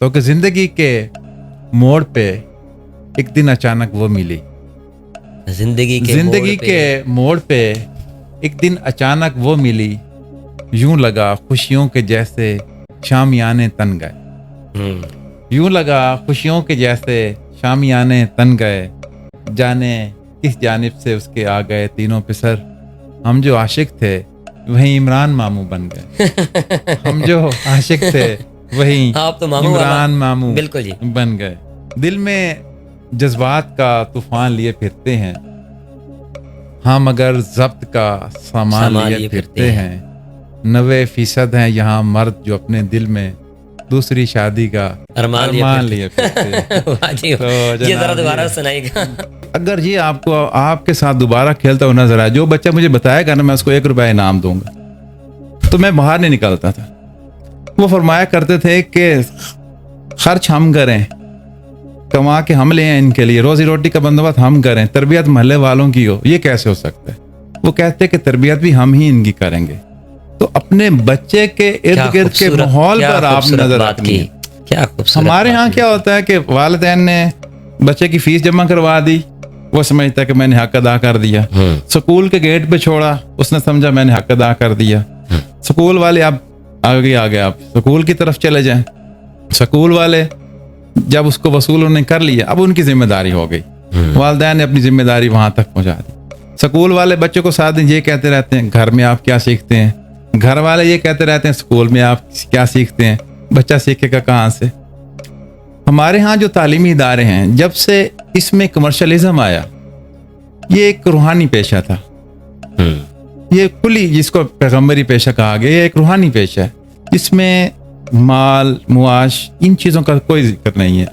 تو کہ زندگی کے موڑ پہ ایک دن اچانک وہ ملی. زندگی کے موڑ پہ ایک دن اچانک وہ ملی. یوں لگا خوشیوں کے جیسے شامیانے تن گئے. یوں لگا خوشیوں کے جیسے شامیانے تن گئے. جانے کس جانب سے اس کے آ گئے تینوں پسر. ہم جو عاشق تھے وہیں عمران ماموں بن گئے. ہم جو عاشق تھے وہیں عمران ماموں بالکل جی بن گئے. دل میں جذبات کا طوفان لیے پھرتے ہیں ہم، مگر ضبط کا سامان لیے پھرتے ہیں. 90% ہیں یہاں مرد جو اپنے دل میں دوسری شادی کا ارمان لیے پھرتے ہیں. یہ ذرا دوبارہ سنائے گا. اگر یہ آپ کو آپ کے ساتھ دوبارہ کھیلتا ہوا نظر آئے، جو بچہ مجھے بتائے گا نا میں اس کو 1 روپیہ انعام دوں گا، تو میں باہر نہیں نکلتا تھا. وہ فرمایا کرتے تھے کہ خرچ ہم کریں، کما کے ہم لے آئیں، ان کے لیے روزی روٹی کا بندوبست ہم کریں، تربیت محلے والوں کی ہو. یہ کیسے ہو سکتا ہے؟ وہ کہتے کہ تربیت بھی ہم ہی ان کی کریں گے. تو اپنے بچے کے ارد گرد کے ماحول پر آپ نظر رکھنی ہے. ہمارے ہاں کیا ہوتا ہے کہ والدین نے بچے کی فیس جمع کروا دی، وہ سمجھتا ہے کہ میں نے حق ادا کر دیا. سکول کے گیٹ پہ چھوڑا، اس نے سمجھا میں نے حق ادا کر دیا. سکول والے اب آگے آپ سکول کی طرف چلے جائیں. سکول والے جب اس کو وصول انہوں نے کر لیا، اب ان کی ذمہ داری ہو گئی. والدین نے اپنی ذمہ داری وہاں تک پہنچا دی. سکول والے بچوں کو ساتھ یہ کہتے رہتے ہیں گھر میں آپ کیا سیکھتے ہیں، گھر والے یہ کہتے رہتے ہیں سکول میں آپ کیا سیکھتے ہیں. بچہ سیکھے گا کہاں سے؟ ہمارے ہاں جو تعلیمی ادارے ہیں، جب سے اس میں کمرشلزم آیا، یہ ایک روحانی پیشہ تھا. یہ کلی جس کو پیغمبری پیشہ کہا گیا، یہ ایک روحانی پیشہ ہے جس میں مال معاش ان چیزوں کا کوئی ذکر نہیں ہے.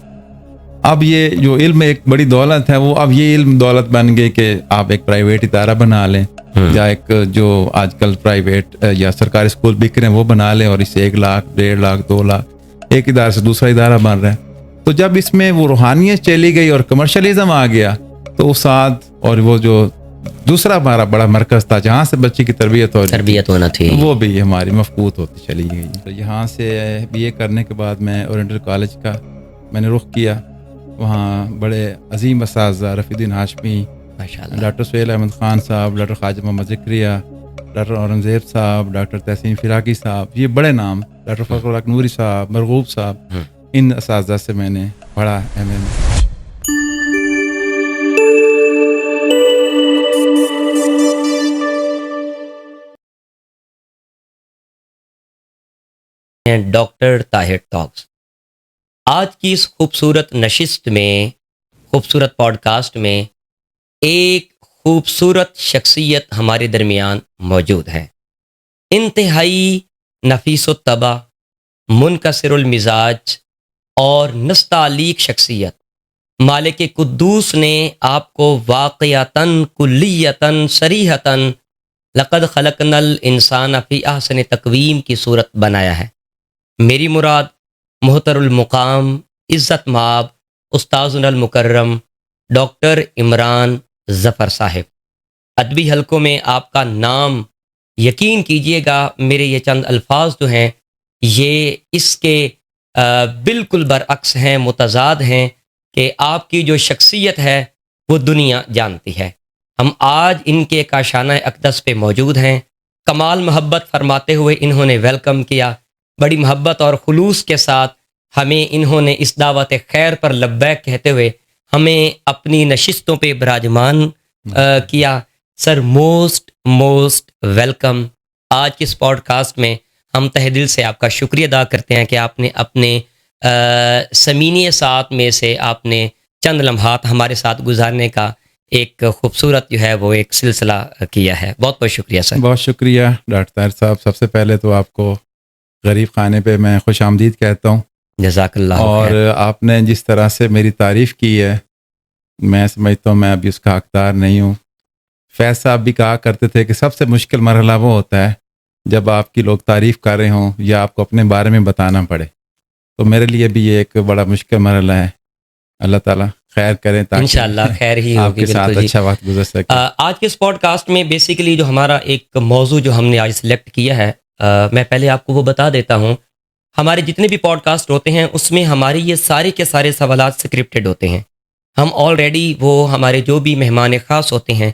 اب یہ جو علم ایک بڑی دولت ہے، وہ اب یہ علم دولت بن گئی کہ آپ ایک پرائیویٹ ادارہ بنا لیں، یا ایک جو آج کل پرائیویٹ یا سرکاری اسکول بک رہے ہیں وہ بنا لیں، اور اس سے 1 لاکھ 1.5 لاکھ 2 لاکھ ایک ادارے سے دوسرا ادارہ بن رہا ہے. تو جب اس میں وہ روحانیت چلی گئی اور کمرشلزم آ گیا، تو استاد اور وہ جو دوسرا ہمارا بڑا مرکز تھا جہاں سے بچے کی تربیت ہونا تھی، وہ بھی ہماری مفقود ہوتی چلی گئی. تو یہاں سے BA کرنے کے بعد میں اورینٹل کالج کا میں نے رخ کیا. وہاں بڑے عظیم اساتذہ رفیع الدین ہاشمی، ڈاکٹر سہیل احمد خان صاحب، ڈاکٹر خواجہ محمد ذکریہ، ڈاکٹر اورنگزیب صاحب، ڈاکٹر تحسین فراقی صاحب، یہ بڑے نام، ڈاکٹر فخر الحق نوری صاحب، مرغوب صاحب، ان اساتذہ سے میں نے پڑھا MA میں. ڈاکٹر طاہر ٹاکس. آج کی اس خوبصورت نشست میں، خوبصورت پوڈ کاسٹ میں ایک خوبصورت شخصیت ہمارے درمیان موجود ہے. انتہائی نفیس الطبع، منکسر المزاج اور نستعلیق شخصیت. مالک قدوس نے آپ کو واقعتاً کلیتاً صریحتاً لقد خلقنا الانسان فی احسن تقویم کی صورت بنایا ہے. میری مراد محتر المقام، عزت مآب، استاذنا المکرم ڈاکٹر عمران ظفر صاحب. ادبی حلقوں میں آپ کا نام، یقین کیجئے گا میرے یہ چند الفاظ جو ہیں یہ اس کے بالکل برعکس ہیں، متضاد ہیں، کہ آپ کی جو شخصیت ہے وہ دنیا جانتی ہے. ہم آج ان کے کاشانہ اقدس پہ موجود ہیں. کمال محبت فرماتے ہوئے انہوں نے ویلکم کیا. بڑی محبت اور خلوص کے ساتھ ہمیں انہوں نے اس دعوت خیر پر لبیک کہتے ہوئے ہمیں اپنی نشستوں پہ براجمان کیا. سر موسٹ ویلکم. آج کی اس پوڈ کاسٹ میں ہم تہ دل سے آپ کا شکریہ ادا کرتے ہیں کہ آپ نے اپنے سمینی ساتھ میں سے آپ نے چند لمحات ہمارے ساتھ گزارنے کا ایک خوبصورت جو ہے وہ ایک سلسلہ کیا ہے. بہت بہت شکریہ سر. بہت شکریہ ڈاکٹر طاہر صاحب. سب سے پہلے تو آپ کو غریب خانے پہ میں خوش آمدید کہتا ہوں. جزاک اللہ. اور آپ نے جس طرح سے میری تعریف کی ہے، میں سمجھتا ہوں میں ابھی اس کا حقدار نہیں ہوں. فیض صاحب بھی کہا کرتے تھے کہ سب سے مشکل مرحلہ وہ ہوتا ہے جب آپ کی لوگ تعریف کر رہے ہوں یا آپ کو اپنے بارے میں بتانا پڑے. تو میرے لیے بھی یہ ایک بڑا مشکل مرحلہ ہے. اللہ تعالیٰ خیر کریں تاکہ انشاءاللہ خیر ہی آپ کے ساتھ اچھا وقت گزر سکے. آج کے اس پوڈ کاسٹ میں بیسیکلی جو ہمارا ایک موضوع جو ہم نے آج سلیکٹ کیا ہے، میں پہلے آپ کو وہ بتا دیتا ہوں. ہمارے جتنے بھی پوڈ کاسٹ ہوتے ہیں اس میں ہمارے یہ سارے کے سارے سوالات سکرپٹڈ ہوتے ہیں. ہم آلریڈی وہ ہمارے جو بھی مہمان خاص ہوتے ہیں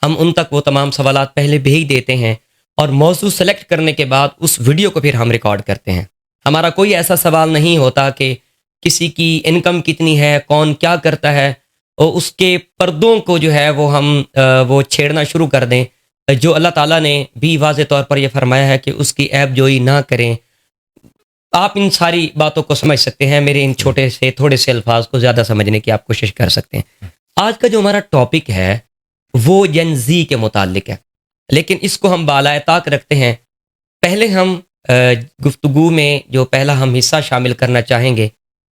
ہم ان تک وہ تمام سوالات پہلے بھیج دیتے ہیں اور موضوع سلیکٹ کرنے کے بعد اس ویڈیو کو پھر ہم ریکارڈ کرتے ہیں. ہمارا کوئی ایسا سوال نہیں ہوتا کہ کسی کی انکم کتنی ہے, کون کیا کرتا ہے, اور اس کے پردوں کو جو ہے وہ ہم وہ چھیڑنا شروع کر دیں, جو اللہ تعالیٰ نے بھی واضح طور پر یہ فرمایا ہے کہ اس کی عیب جوئی نہ کریں. آپ ان ساری باتوں کو سمجھ سکتے ہیں, میرے ان چھوٹے سے تھوڑے سے الفاظ کو زیادہ سمجھنے کی آپ کوشش کر سکتے ہیں. آج کا جو ہمارا ٹاپک ہے وہ جن زی کے متعلق ہے, لیکن اس کو ہم بالائے طاق رکھتے ہیں. پہلے ہم گفتگو میں جو پہلا ہم حصہ شامل کرنا چاہیں گے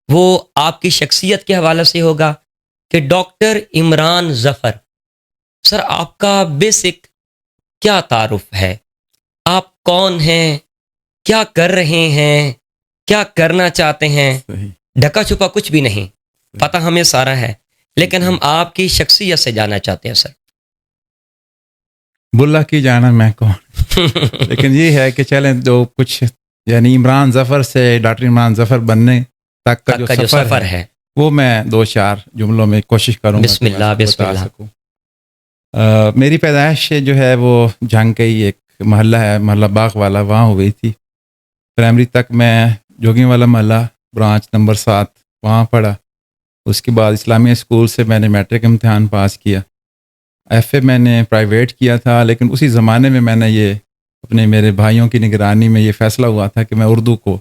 وہ آپ کی شخصیت کے حوالے سے ہوگا کہ ڈاکٹر عمران ظفر, سر آپ کا بیسک کیا تعارف ہے, آپ کون ہیں, کیا کر رہے ہیں, کیا کرنا چاہتے ہیں؟ ڈھکا چھپا کچھ بھی نہیں, پتہ ہمیں سارا ہے, لیکن ہم آپ کی شخصیت سے جاننا چاہتے ہیں. سر بلا کی جانا میں کون, لیکن یہ ہے کہ چلیں جو کچھ یعنی عمران ظفر سے ڈاکٹر عمران ظفر بننے تک کا جو سفر ہے وہ میں 2-4 جملوں میں کوشش کروں گا. بسم اللہ بسم اللہ. میری پیدائش جو ہے وہ جھنگ کا ہی ایک محلہ ہے, محلہ باغ والا, وہاں ہوئی تھی. پرائمری تک میں جوگی والا محلہ برانچ نمبر 7 وہاں پڑھا. اس کے بعد اسلامیہ اسکول سے میں نے میٹرک امتحان پاس کیا. ایف اے میں نے پرائیویٹ کیا تھا, لیکن اسی زمانے میں میں نے یہ اپنے میرے بھائیوں کی نگرانی میں یہ فیصلہ ہوا تھا کہ میں اردو کو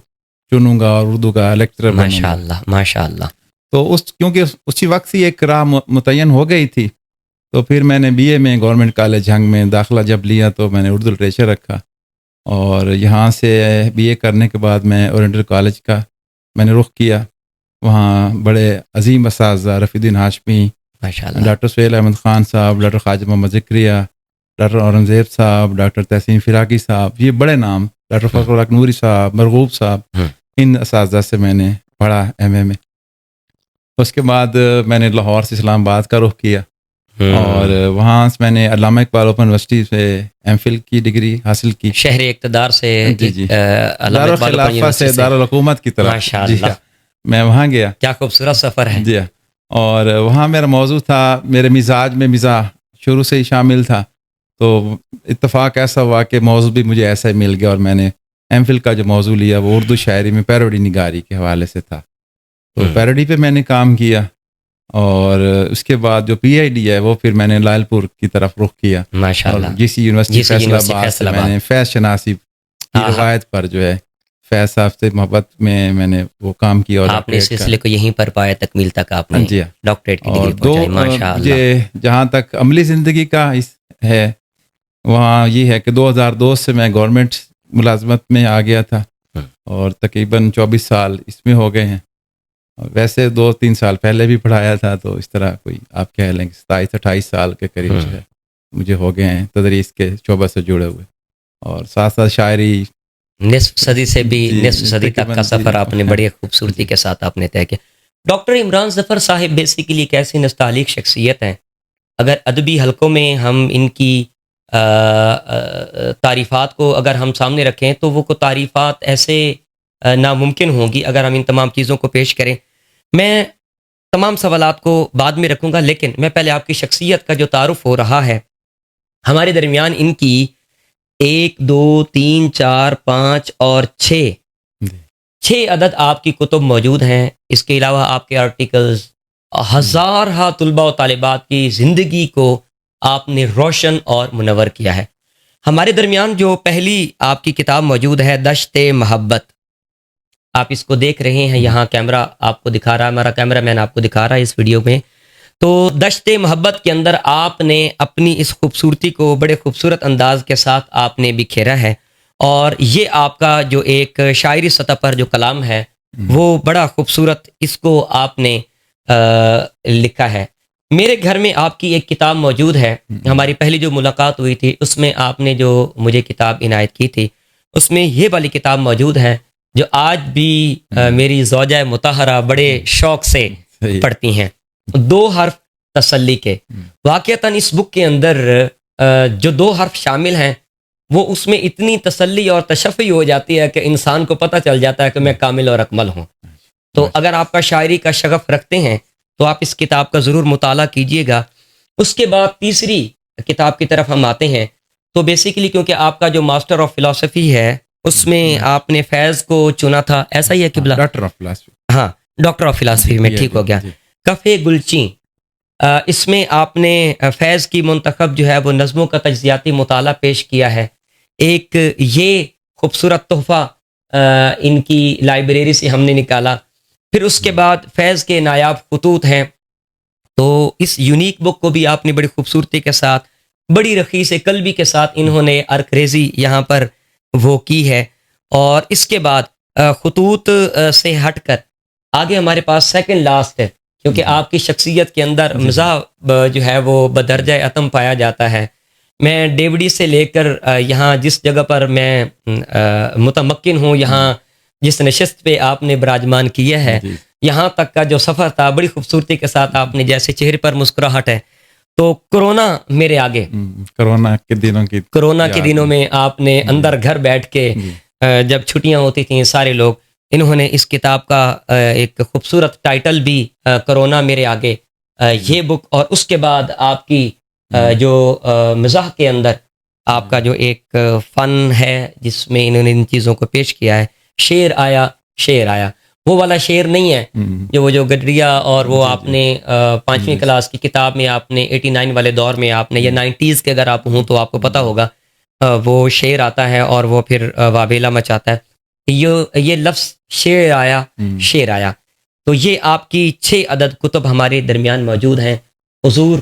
چنوں گا اور اردو کا لیکچرر بنوں گا. ماشاء اللہ ماشاء اللہ. تو کیونکہ اسی وقت ہی ایک راہ متعین ہو گئی تھی, تو پھر میں نے بی اے میں گورنمنٹ کالج جھنگ میں داخلہ جب لیا تو میں نے اردو لٹریچر رکھا, اور یہاں سے بی اے کرنے کے بعد میں اورینٹل کالج کا میں نے رخ کیا. وہاں بڑے عظیم اساتذہ رفیع الدین ہاشمی, ڈاکٹر سہیل احمد خان صاحب, ڈاکٹر خواجہ محمد ذکریہ, ڈاکٹر اورنگزیب صاحب, ڈاکٹر تحسین فراقی صاحب, یہ بڑے نام, ڈاکٹر فخر الحق نوری صاحب, مرغوب صاحب, ان اساتذہ سے میں نے پڑھا ایم اے میں. اس کے بعد میں نے لاہور سے اسلام آباد کا رخ کیا, اور وہاں میں نے علامہ اقبال اوپن یونیورسٹی سے ایم فل کی ڈگری حاصل کی. شہر اقتدار سے دارالخلافہ سے دارالحکومت کی طرف. ماشاء اللہ. میں وہاں گیا. کیا خوبصورت سفر ہے. جی, اور وہاں میرا موضوع تھا, میرے مزاج میں مزاح شروع سے ہی شامل تھا, تو اتفاق ایسا ہوا کہ موضوع بھی مجھے ایسا ہی مل گیا, اور میں نے ایم فل کا جو موضوع لیا وہ اردو شاعری میں پیروڈی نگاری کے حوالے سے تھا. تو پیروڈی پہ میں نے کام کیا, اور اس کے بعد جو پی ایچ ڈی ہے وہ پھر میں نے لائل پور کی طرف رخ کیا. ماشاءاللہ. جی سی یونیورسٹی فیصل آباد میں نے فیض شناسی کی روایت پر جو ہے فیض صاحب سے محبت میں نے وہ کام کیا, اور آپ نے اس سلسلے کو یہیں پر پایا, تکمیل تک آپ نے ڈاکٹریٹ کی ڈگری پہنچائی. ماشاءاللہ. جہاں تک عملی زندگی کا ہے وہاں یہ ہے کہ 2002 سے میں گورنمنٹ ملازمت میں آ گیا تھا, اور تقریباً 24 سال اس میں ہو گئے ہیں. ویسے 2-3 سال پہلے بھی پڑھایا تھا, تو اس طرح کوئی آپ کہہ لیں کہ 27-28 سال کے قریب جو ہے مجھے ہو گئے ہیں تدریس کے شعبہ سے جڑے ہوئے, اور ساتھ ساتھ شاعری نصف صدی سے بھی نصف صدی تک کا سفر آپ نے بڑی خوبصورتی کے ساتھ آپ نے طے کیا. ڈاکٹر عمران ظفر صاحب بیسیکلی ایک ایسی نستعلیق شخصیت ہیں, اگر ادبی حلقوں میں ہم ان کی تعریفات کو اگر ہم سامنے رکھیں تو وہ کو تعریفات ایسے ناممکن ہوں گی اگر ہم ان تمام چیزوں کو پیش کریں. میں تمام سوالات کو بعد میں رکھوں گا, لیکن میں پہلے آپ کی شخصیت کا جو تعارف ہو رہا ہے, ہمارے درمیان ان کی 1 2 3 4 5 اور 6 عدد آپ کی کتب موجود ہیں. اس کے علاوہ آپ کے آرٹیکلز, ہزارہ طلباء و طالبات کی زندگی کو آپ نے روشن اور منور کیا ہے. ہمارے درمیان جو پہلی آپ کی کتاب موجود ہے دشت محبت, آپ اس کو دیکھ رہے ہیں, یہاں کیمرہ آپ کو دکھا رہا ہے, ہمارا کیمرہ مین آپ کو دکھا رہا ہے اس ویڈیو میں. تو دشت محبت کے اندر آپ نے اپنی اس خوبصورتی کو بڑے خوبصورت انداز کے ساتھ آپ نے بکھیرا ہے, اور یہ آپ کا جو ایک شاعری سطح پر جو کلام ہے وہ بڑا خوبصورت اس کو آپ نے لکھا ہے. میرے گھر میں آپ کی ایک کتاب موجود ہے, ہماری پہلی جو ملاقات ہوئی تھی اس میں آپ نے جو مجھے کتاب عنایت کی تھی اس میں یہ والی کتاب موجود ہے جو آج بھی میری زوجہ مطہرہ بڑے شوق سے پڑھتی ہیں, 2 حرف تسلی کے. واقعتاً اس بک کے اندر جو 2 حرف شامل ہیں وہ اس میں اتنی تسلی اور تشفی ہو جاتی ہے کہ انسان کو پتہ چل جاتا ہے کہ میں کامل اور اکمل ہوں. تو اگر آپ کا شاعری کا شغف رکھتے ہیں تو آپ اس کتاب کا ضرور مطالعہ کیجئے گا. اس کے بعد تیسری کتاب کی طرف ہم آتے ہیں. تو بیسیکلی کیونکہ آپ کا جو ماسٹر آف فلسفی ہے اس میں آپ نے فیض کو چنا تھا، ایسا ہی ہے قبلہ؟ ڈاکٹر آف فلسفی. ہاں، ڈاکٹر آف فلسفی میں ٹھیک ہو گیا. کفِ گلچیں، اس میں آپ نے فیض کی منتخب جو ہے وہ نظموں کا تجزیاتی مطالعہ پیش کیا ہے. ایک یہ خوبصورت تحفہ ان کی لائبریری سے ہم نے نکالا. پھر اس کے بعد فیض کے نایاب خطوط ہیں. تو اس یونیک بک کو بھی آپ نے بڑی خوبصورتی کے ساتھ، بڑی رخیص قلبی کے ساتھ انہوں نے ارکریزی یہاں پر وہ کی ہے. اور اس کے بعد خطوط سے ہٹ کر آگے ہمارے پاس سیکنڈ لاسٹ ہے، کیونکہ آپ کی شخصیت کے اندر مزاح جو ہے وہ بدرجہ اتم پایا جاتا ہے. میں ڈیوڈی سے لے کر یہاں جس جگہ پر میں متمکن ہوں، یہاں جس نشست پہ آپ نے براجمان کیا ہے، یہاں تک کا جو سفر تھا بڑی خوبصورتی کے ساتھ آپ نے، جیسے چہرے پر مسکراہٹ ہے. تو کرونا میرے آگے، کرونا کے دنوں میں آپ نے اندر گھر بیٹھ کے جب چھٹیاں ہوتی تھیں سارے لوگ، انہوں نے اس کتاب کا ایک خوبصورت ٹائٹل بھی کرونا میرے آگے، یہ بک. اور اس کے بعد آپ کی جو مزاح کے اندر آپ کا جو ایک فن ہے جس میں انہوں نے ان چیزوں کو پیش کیا ہے، شعر آیا. وہ والا شعر نہیں ہے جو گڈریا اور وہ آپ نے 5ویں کلاس کی کتاب میں آپ نے 89 والے دور میں آپ نے، یا 90s کے اگر آپ ہوں تو آپ کو پتہ ہوگا، وہ شعر آتا ہے اور وہ پھر واویلا مچاتا ہے. یہ لفظ شعر آیا. تو یہ آپ کی 6 عدد کتب ہمارے درمیان موجود ہیں. حضور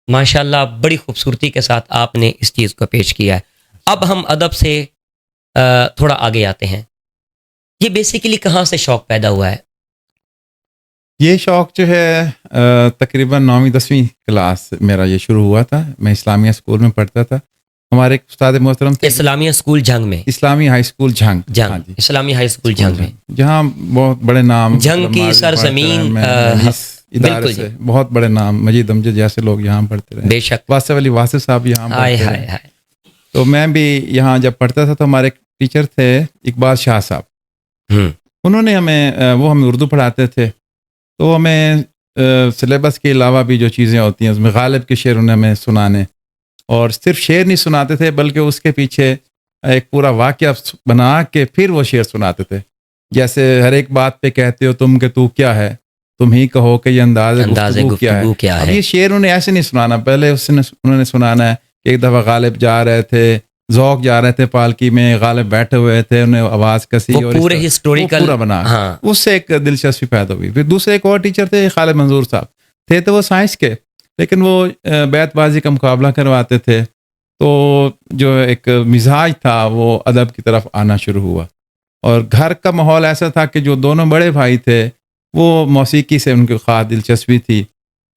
ماشاءاللہ بڑی خوبصورتی کے ساتھ آپ نے اس چیز کو پیش کیا ہے. اب ہم ادب سے تھوڑا آگے آتے ہیں. یہ بیسیکلی کہاں سے شوق پیدا ہوا ہے؟ یہ شوق جو ہے تقریباً 9ویں 10ویں کلاس میرا یہ شروع ہوا تھا. میں اسلامیہ اسکول میں پڑھتا تھا. ہمارے ایک استاد محترم تھے اسلامیہ اسکول جھنگ میں، اسلامی ہائی اسکول جھنگ، اسلامی ہائی اسکول جھنگ میں، جہاں بہت بڑے نام، جھنگ کی سرزمین، ادارے سے بہت بڑے نام، مجید امجد جیسے لوگ یہاں پڑھتے رہے، بے شک، واسف علی واسف صاحب یہاں پڑھتے رہے. تو میں بھی یہاں جب پڑھتا تھا تو ہمارے ایک ٹیچر تھے اقبال شاہ صاحب، انہوں نے ہمیں اردو پڑھاتے تھے. تو ہمیں سلیبس کے علاوہ بھی جو چیزیں ہوتی ہیں اس میں غالب کے شعر انہیں ہمیں سنانے، اور صرف شعر نہیں سناتے تھے بلکہ اس کے پیچھے ایک پورا واقعہ بنا کے پھر وہ شعر سناتے تھے. جیسے ہر ایک بات پہ کہتے ہو تم کہ تو کیا ہے، تم ہی کہو کہ یہ انداز گفتگو کیا ہے. اب یہ شعر انہیں ایسے نہیں سنانا، پہلے انہوں نے سنانا ہے کہ ایک دفعہ غالب جا رہے تھے، ذوق جا رہے تھے پالکی میں، غالب بیٹھے ہوئے تھے، انہیں آواز کسی اور پورے ہسٹوریکل پورا بنا، اس سے ایک دلچسپی پیدا ہوئی. پھر دوسرے ایک اور ٹیچر تھے خالد منظور صاحب، تھے تو وہ سائنس کے، لیکن وہ بیت بازی کا مقابلہ کرواتے تھے. تو جو ایک مزاج تھا وہ ادب کی طرف آنا شروع ہوا. اور گھر کا ماحول ایسا تھا کہ جو دونوں بڑے بھائی تھے وہ موسیقی سے ان کی خاص دلچسپی تھی.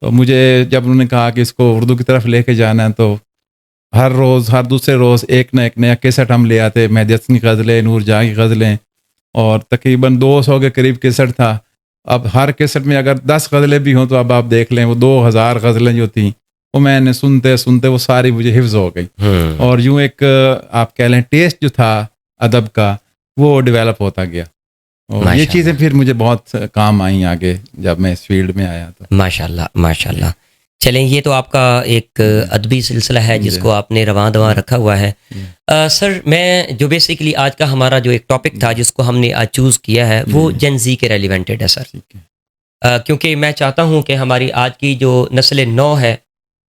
تو مجھے جب انہوں نے کہا کہ اس کو اردو کی طرف لے کے جانا ہے، تو ہر روز، ہر دوسرے روز ایک نیا کیسٹ ہم لے آتے، مہدی حسن کی غزلیں، نور جہاں کی غزلیں، اور تقریباً 200 کے قریب کیسٹ تھا. اب ہر کیسٹ میں اگر 10 غزلیں بھی ہوں تو اب آپ دیکھ لیں وہ 2000 غزلیں جو تھیں وہ میں نے سنتے وہ ساری مجھے حفظ ہو گئی. اور یوں ایک آپ کہہ لیں ٹیسٹ جو تھا ادب کا وہ ڈیولپ ہوتا گیا. اور یہ چیزیں پھر مجھے بہت کام آئیں آگے جب میں اس فیلڈ میں آیا. تو ماشاءاللہ. چلیں، یہ تو آپ کا ایک ادبی سلسلہ ہے جس کو آپ نے رواں دواں رکھا ہوا ہے. سر، میں جو بیسیکلی آج کا ہمارا جو ایک ٹاپک تھا جس کو ہم نے آج چوز کیا ہے وہ جن زی کے ریلیونٹڈ ہے سر. کیونکہ میں چاہتا ہوں کہ ہماری آج کی جو نسل نو ہے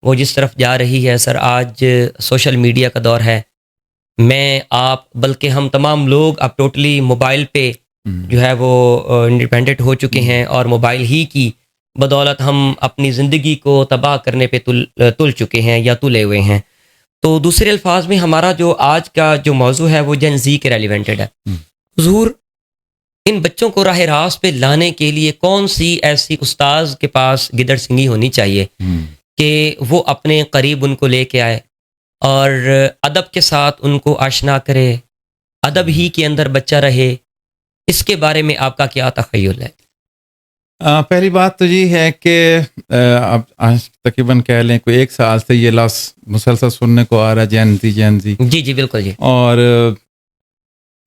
وہ جس طرف جا رہی ہے سر، آج سوشل میڈیا کا دور ہے. میں آپ بلکہ ہم تمام لوگ اب ٹوٹلی موبائل پہ جو ہے وہ انڈیپینڈنٹ ہو چکے ہیں، اور موبائل ہی کی بدولت ہم اپنی زندگی کو تباہ کرنے پہ تل چکے ہیں یا تلے ہوئے ہیں. تو دوسرے الفاظ میں ہمارا جو آج کا جو موضوع ہے وہ جن زی کے ریلیونٹڈ ہے. حضور، ان بچوں کو راہ راست پہ لانے کے لیے کون سی ایسی استاذ کے پاس گدڑ سنگھی ہونی چاہیے کہ وہ اپنے قریب ان کو لے کے آئے اور ادب کے ساتھ ان کو آشنا کرے، ادب ہی کے اندر بچہ رہے؟ اس کے بارے میں آپ کا کیا تخیل ہے؟ پہلی بات تو یہ ہے کہ اب آج تقریباً کہہ لیں کوئی 1 سال سے یہ لفظ مسلسل سننے کو آ رہا ہے جین زی. جی جی بالکل جی. اور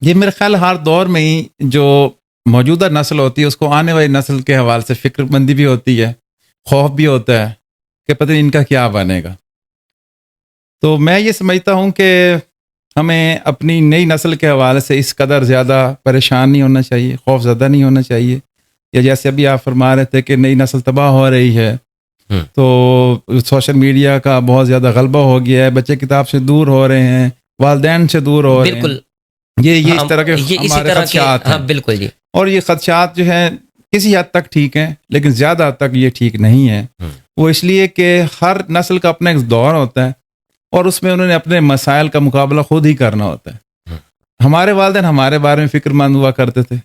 یہ میرے خیال ہر دور میں ہی جو موجودہ نسل ہوتی ہے اس کو آنے والی نسل کے حوالے سے فکر مندی بھی ہوتی ہے, خوف بھی ہوتا ہے کہ پتہ نہیں ان کا کیا بنے گا. تو میں یہ سمجھتا ہوں کہ ہمیں اپنی نئی نسل کے حوالے سے اس قدر زیادہ پریشان نہیں ہونا چاہیے, خوف زدہ نہیں ہونا چاہیے. یا جیسے ابھی آپ فرما رہے تھے کہ نئی نسل تباہ ہو رہی ہے, تو سوشل میڈیا کا بہت زیادہ غلبہ ہو گیا ہے, بچے کتاب سے دور ہو رہے ہیں, والدین سے دور ہو رہے ہیں. بالکل یہ اس طرح کے ہمارے خدشات ہیں. بالکل جی. اور یہ خدشات جو ہیں کسی حد تک ٹھیک ہیں, لیکن زیادہ حد تک یہ ٹھیک نہیں ہے. وہ اس لیے کہ ہر نسل کا اپنا ایک دور ہوتا ہے اور اس میں انہوں نے اپنے مسائل کا مقابلہ خود ہی کرنا ہوتا ہے. ہمارے والدین ہمارے بارے میں فکر مند ہوا کرتے تھے.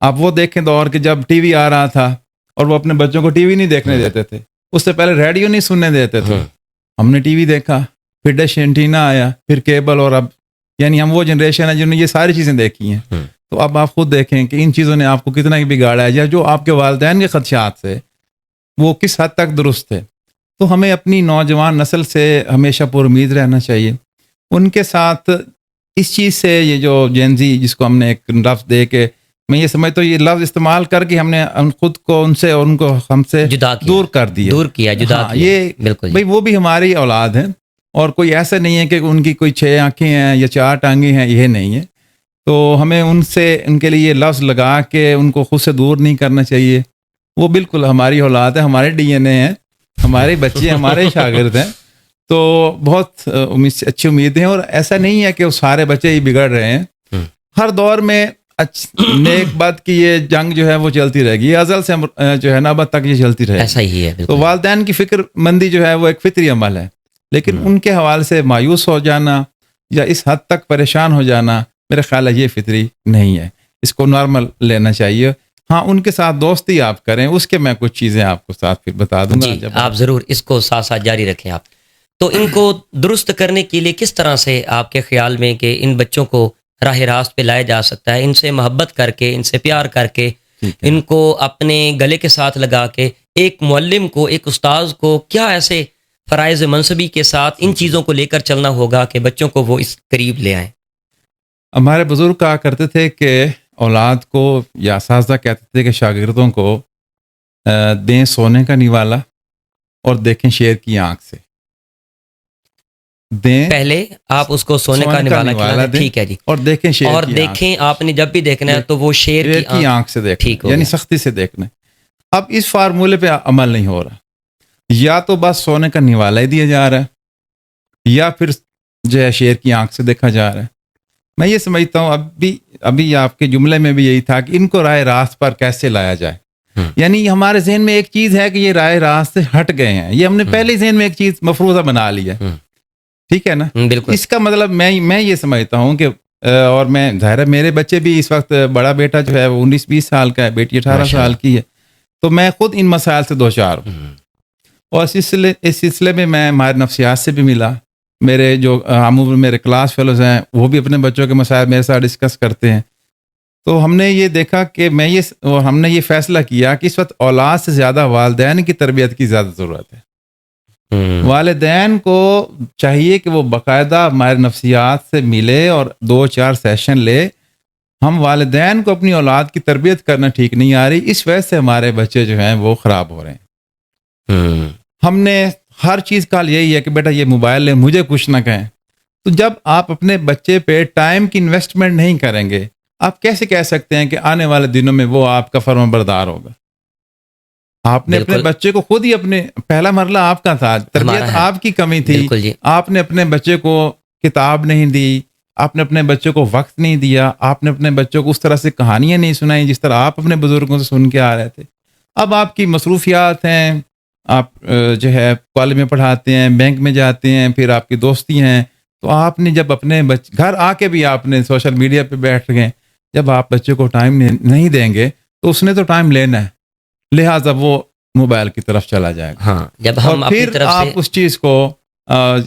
آپ وہ دیکھیں دور کہ جب ٹی وی آ رہا تھا اور وہ اپنے بچوں کو ٹی وی نہیں دیکھنے دیتے تھے. اس سے پہلے ریڈیو نہیں سننے دیتے تھے. ہم نے ٹی وی دیکھا, پھر ڈش اینٹینا آیا, پھر کیبل, اور اب یعنی ہم وہ جنریشن ہے جنہوں نے یہ ساری چیزیں دیکھی ہیں. تو اب آپ خود دیکھیں کہ ان چیزوں نے آپ کو کتنا ہی بگاڑا ہے, یا جو آپ کے والدین کے خدشات سے وہ کس حد تک درست ہے. تو ہمیں اپنی نوجوان نسل سے ہمیشہ پر امید رہنا چاہیے. ان کے ساتھ اس چیز سے یہ جو جین زی جس کو ہم نے ایک لفظ دے کے, میں یہ سمجھتا ہوں یہ لفظ استعمال کر کے ہم نے خود کو ان سے اور ان کو ہم سے دور کر دیا, جدا کیا. یہ بالکل بھائی وہ بھی ہماری اولاد ہیں, اور کوئی ایسا نہیں ہے کہ ان کی کوئی 6 آنکھیں ہیں یا 4 ٹانگیں ہیں, یہ نہیں ہے. تو ہمیں ان سے ان کے لیے لفظ لگا کے ان کو خود سے دور نہیں کرنا چاہیے. وہ بالکل ہماری اولاد ہے, ہمارے ڈی این اے ہیں, ہمارے بچے ہمارے شاگرد ہیں. تو بہت اچھی امیدیں ہیں, اور ایسا نہیں ہے کہ وہ سارے بچے ہی بگڑ رہے ہیں. ہر دور میں نیک بد کی یہ جنگ جو ہے وہ چلتی رہے گی, ازل سے جو ہے نا اب تک یہ چلتی رہے گی. ایسا ہی ہے. تو والدین کی فکر مندی جو ہے وہ ایک فطری عمل ہے, لیکن ان کے حوالے سے مایوس ہو جانا یا اس حد تک پریشان ہو جانا میرے خیال ہے یہ فطری نہیں ہے. اس کو نارمل لینا چاہیے. ہاں ان کے ساتھ دوستی آپ کریں, اس کے میں کچھ چیزیں آپ کو ساتھ پھر بتا دوں گا. جی آپ ضرور اس کو ساتھ ساتھ جاری رکھیں. آپ تو ان کو درست کرنے کے لیے کس طرح سے آپ کے خیال میں کہ ان بچوں کو راہ راست پہ لایا جا سکتا ہے, ان سے محبت کر کے, ان سے پیار کر کے, ان کو اپنے گلے کے ساتھ لگا کے, ایک معلم کو, ایک استاذ کو کیا ایسے فرائض منصبی کے ساتھ ان چیزوں کو لے کر چلنا ہوگا کہ بچوں کو وہ اس قریب لے آئیں؟ ہمارے بزرگ کہا کرتے تھے کہ اولاد کو یا اساتذہ کہتے تھے کہ شاگردوں کو دیں سونے کا نوالا اور دیکھیں شیر کی آنکھ سے. دیں پہلے آپ اس کو سونے کا نوالا دیں, ٹھیک ہے جی, اور دیکھیں شیر اور دیکھیں آپ نے جب بھی دیکھنا ہے تو وہ شیر کی آنکھ سے دیکھیں, یعنی سختی سے دیکھنا. اب اس فارمولے پہ عمل نہیں ہو رہا. یا تو بس سونے کا نوالا ہی دیا جا رہا ہے, یا پھر جو ہے شیر کی آنکھ سے دیکھا جا رہا ہے. میں یہ سمجھتا ہوں ابھی آپ کے جملے میں بھی یہی تھا کہ ان کو راہ راست پر کیسے لایا جائے. یعنی ہمارے ذہن میں ایک چیز ہے کہ یہ راہ راست سے ہٹ گئے ہیں, یہ ہم نے پہلے ذہن میں ایک چیز مفروضہ بنا لی ہے. ٹھیک ہے نا, بالکل. اس کا مطلب میں یہ سمجھتا ہوں کہ اور میں ظاہر ہے میرے بچے بھی اس وقت, بڑا بیٹا جو ہے وہ 19-20 سال کا ہے, بیٹی 18 سال کی ہے, تو میں خود ان مسائل سے دوچار ہوں. اور اس سلسلے میں ماہر نفسیات سے بھی ملا. میرے جو عموماً میرے کلاس فیلوز ہیں وہ بھی اپنے بچوں کے مسائل میرے ساتھ ڈسکس کرتے ہیں. تو ہم نے یہ دیکھا کہ ہم نے یہ فیصلہ کیا کہ اس وقت اولاد سے زیادہ والدین کی تربیت کی زیادہ ضرورت ہے. والدین کو چاہیے کہ وہ باقاعدہ ماہر نفسیات سے ملے اور 2-4 سیشن لے. ہم والدین کو اپنی اولاد کی تربیت کرنا ٹھیک نہیں آ رہی, اس وجہ سے ہمارے بچے جو ہیں وہ خراب ہو رہے ہیں. ہم نے ہر چیز کا یہی ہے کہ بیٹا یہ موبائل لے, مجھے کچھ نہ کہیں. تو جب آپ اپنے بچے پہ ٹائم کی انویسٹمنٹ نہیں کریں گے, آپ کیسے کہہ سکتے ہیں کہ آنے والے دنوں میں وہ آپ کا فرمان بردار ہوگا؟ آپ نے اپنے بچے کو خود ہی پہلا مرحلہ آپ کا تھا, تربیت آپ کی کمی تھی. آپ نے اپنے بچے کو کتاب نہیں دی, آپ نے اپنے بچے کو وقت نہیں دیا, آپ نے اپنے بچوں کو اس طرح سے کہانیاں نہیں سنائیں جس طرح آپ اپنے بزرگوں سے سن کے آ رہے تھے. اب آپ کی مصروفیات ہیں, آپ جو ہے کالج میں پڑھاتے ہیں, بینک میں جاتے ہیں, پھر آپ کی دوستی ہیں. تو آپ نے جب اپنے گھر آ کے بھی آپ نے سوشل میڈیا پہ بیٹھ گئے, جب آپ بچے کو ٹائم نہیں دیں گے تو اس نے تو ٹائم لینا ہے, لہٰذا وہ موبائل کی طرف چلا جائے گا. ہاں, جب ہم اور پھر آپ اس چیز کو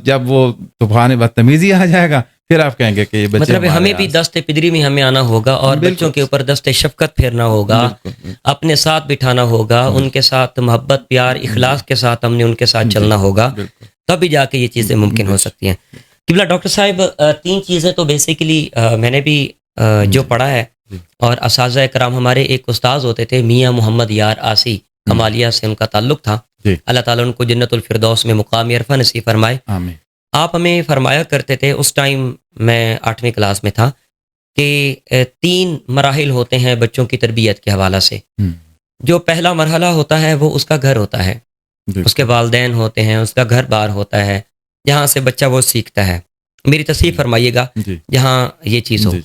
جب وہ طوفان بدتمیزی آ جائے گا, پھر آپ کہیں گے کہ یہ بچے مطلب ہمارے ہمیں بھی یہاں دست پدری میں ہمیں آنا ہوگا اور بالکل بچوں کے اوپر دست شفقت پھیرنا ہوگا، بالکل اپنے ساتھ بٹھانا ہوگا، ان کے ساتھ محبت پیار اخلاص کے ساتھ ہم نے ان کے ساتھ چلنا ہوگا، بالکل تبھی جا کے یہ چیزیں ممکن ہو سکتی ہیں۔ قبلہ ڈاکٹر صاحب، 3 چیزیں تو بیسیکلی میں نے بھی جو پڑھا ہے، اور اساتذہ کرام ہمارے ایک استاذ ہوتے تھے میاں محمد یار آسی، کمالیہ سے ان کا تعلق تھا، جی اللہ تعالیٰ ان کو جنت الفردوس میں مقام عرفہ نصیب فرمائے۔ آمین آپ ہمیں فرمایا کرتے تھے، اس ٹائم میں 8ویں کلاس میں تھا، کہ 3 مراحل ہوتے ہیں بچوں کی تربیت کے حوالہ سے۔ جو پہلا مرحلہ ہوتا ہے وہ اس کا گھر ہوتا ہے، اس کے والدین ہوتے ہیں، اس کا گھر بار ہوتا ہے، جہاں سے بچہ وہ سیکھتا ہے۔ میری تصحیح فرمائیے گا جی جہاں یہ چیز ہو۔ جی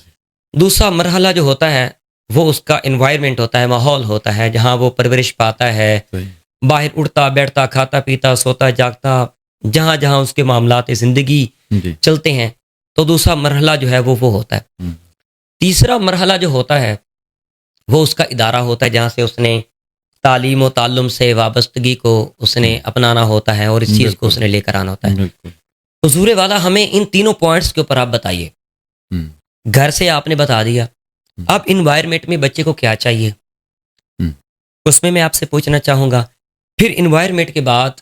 دوسرا مرحلہ جو ہوتا ہے وہ اس کا انوائرمنٹ ہوتا ہے، ماحول ہوتا ہے، جہاں وہ پرورش پاتا ہے، صحیح باہر اٹھتا بیٹھتا کھاتا پیتا سوتا جاگتا، جہاں جہاں اس کے معاملات زندگی جی چلتے ہیں، تو دوسرا مرحلہ جو ہے وہ ہوتا ہے۔ تیسرا مرحلہ جو ہوتا ہے وہ اس کا ادارہ ہوتا ہے، جہاں سے اس نے تعلیم و تعلم سے وابستگی کو اس نے اپنانا ہوتا ہے اور اس چیز کو اس نے لے کر آنا ہوتا ہے۔ بالکل حضور والا ہمیں ان تینوں پوائنٹس کے اوپر آپ بتائیے۔ گھر سے آپ نے بتا دیا، اب انوائرمنٹ میں بچے کو کیا چاہیے، اس میں آپ سے پوچھنا چاہوں گا۔ پھر انوائرمنٹ کے بعد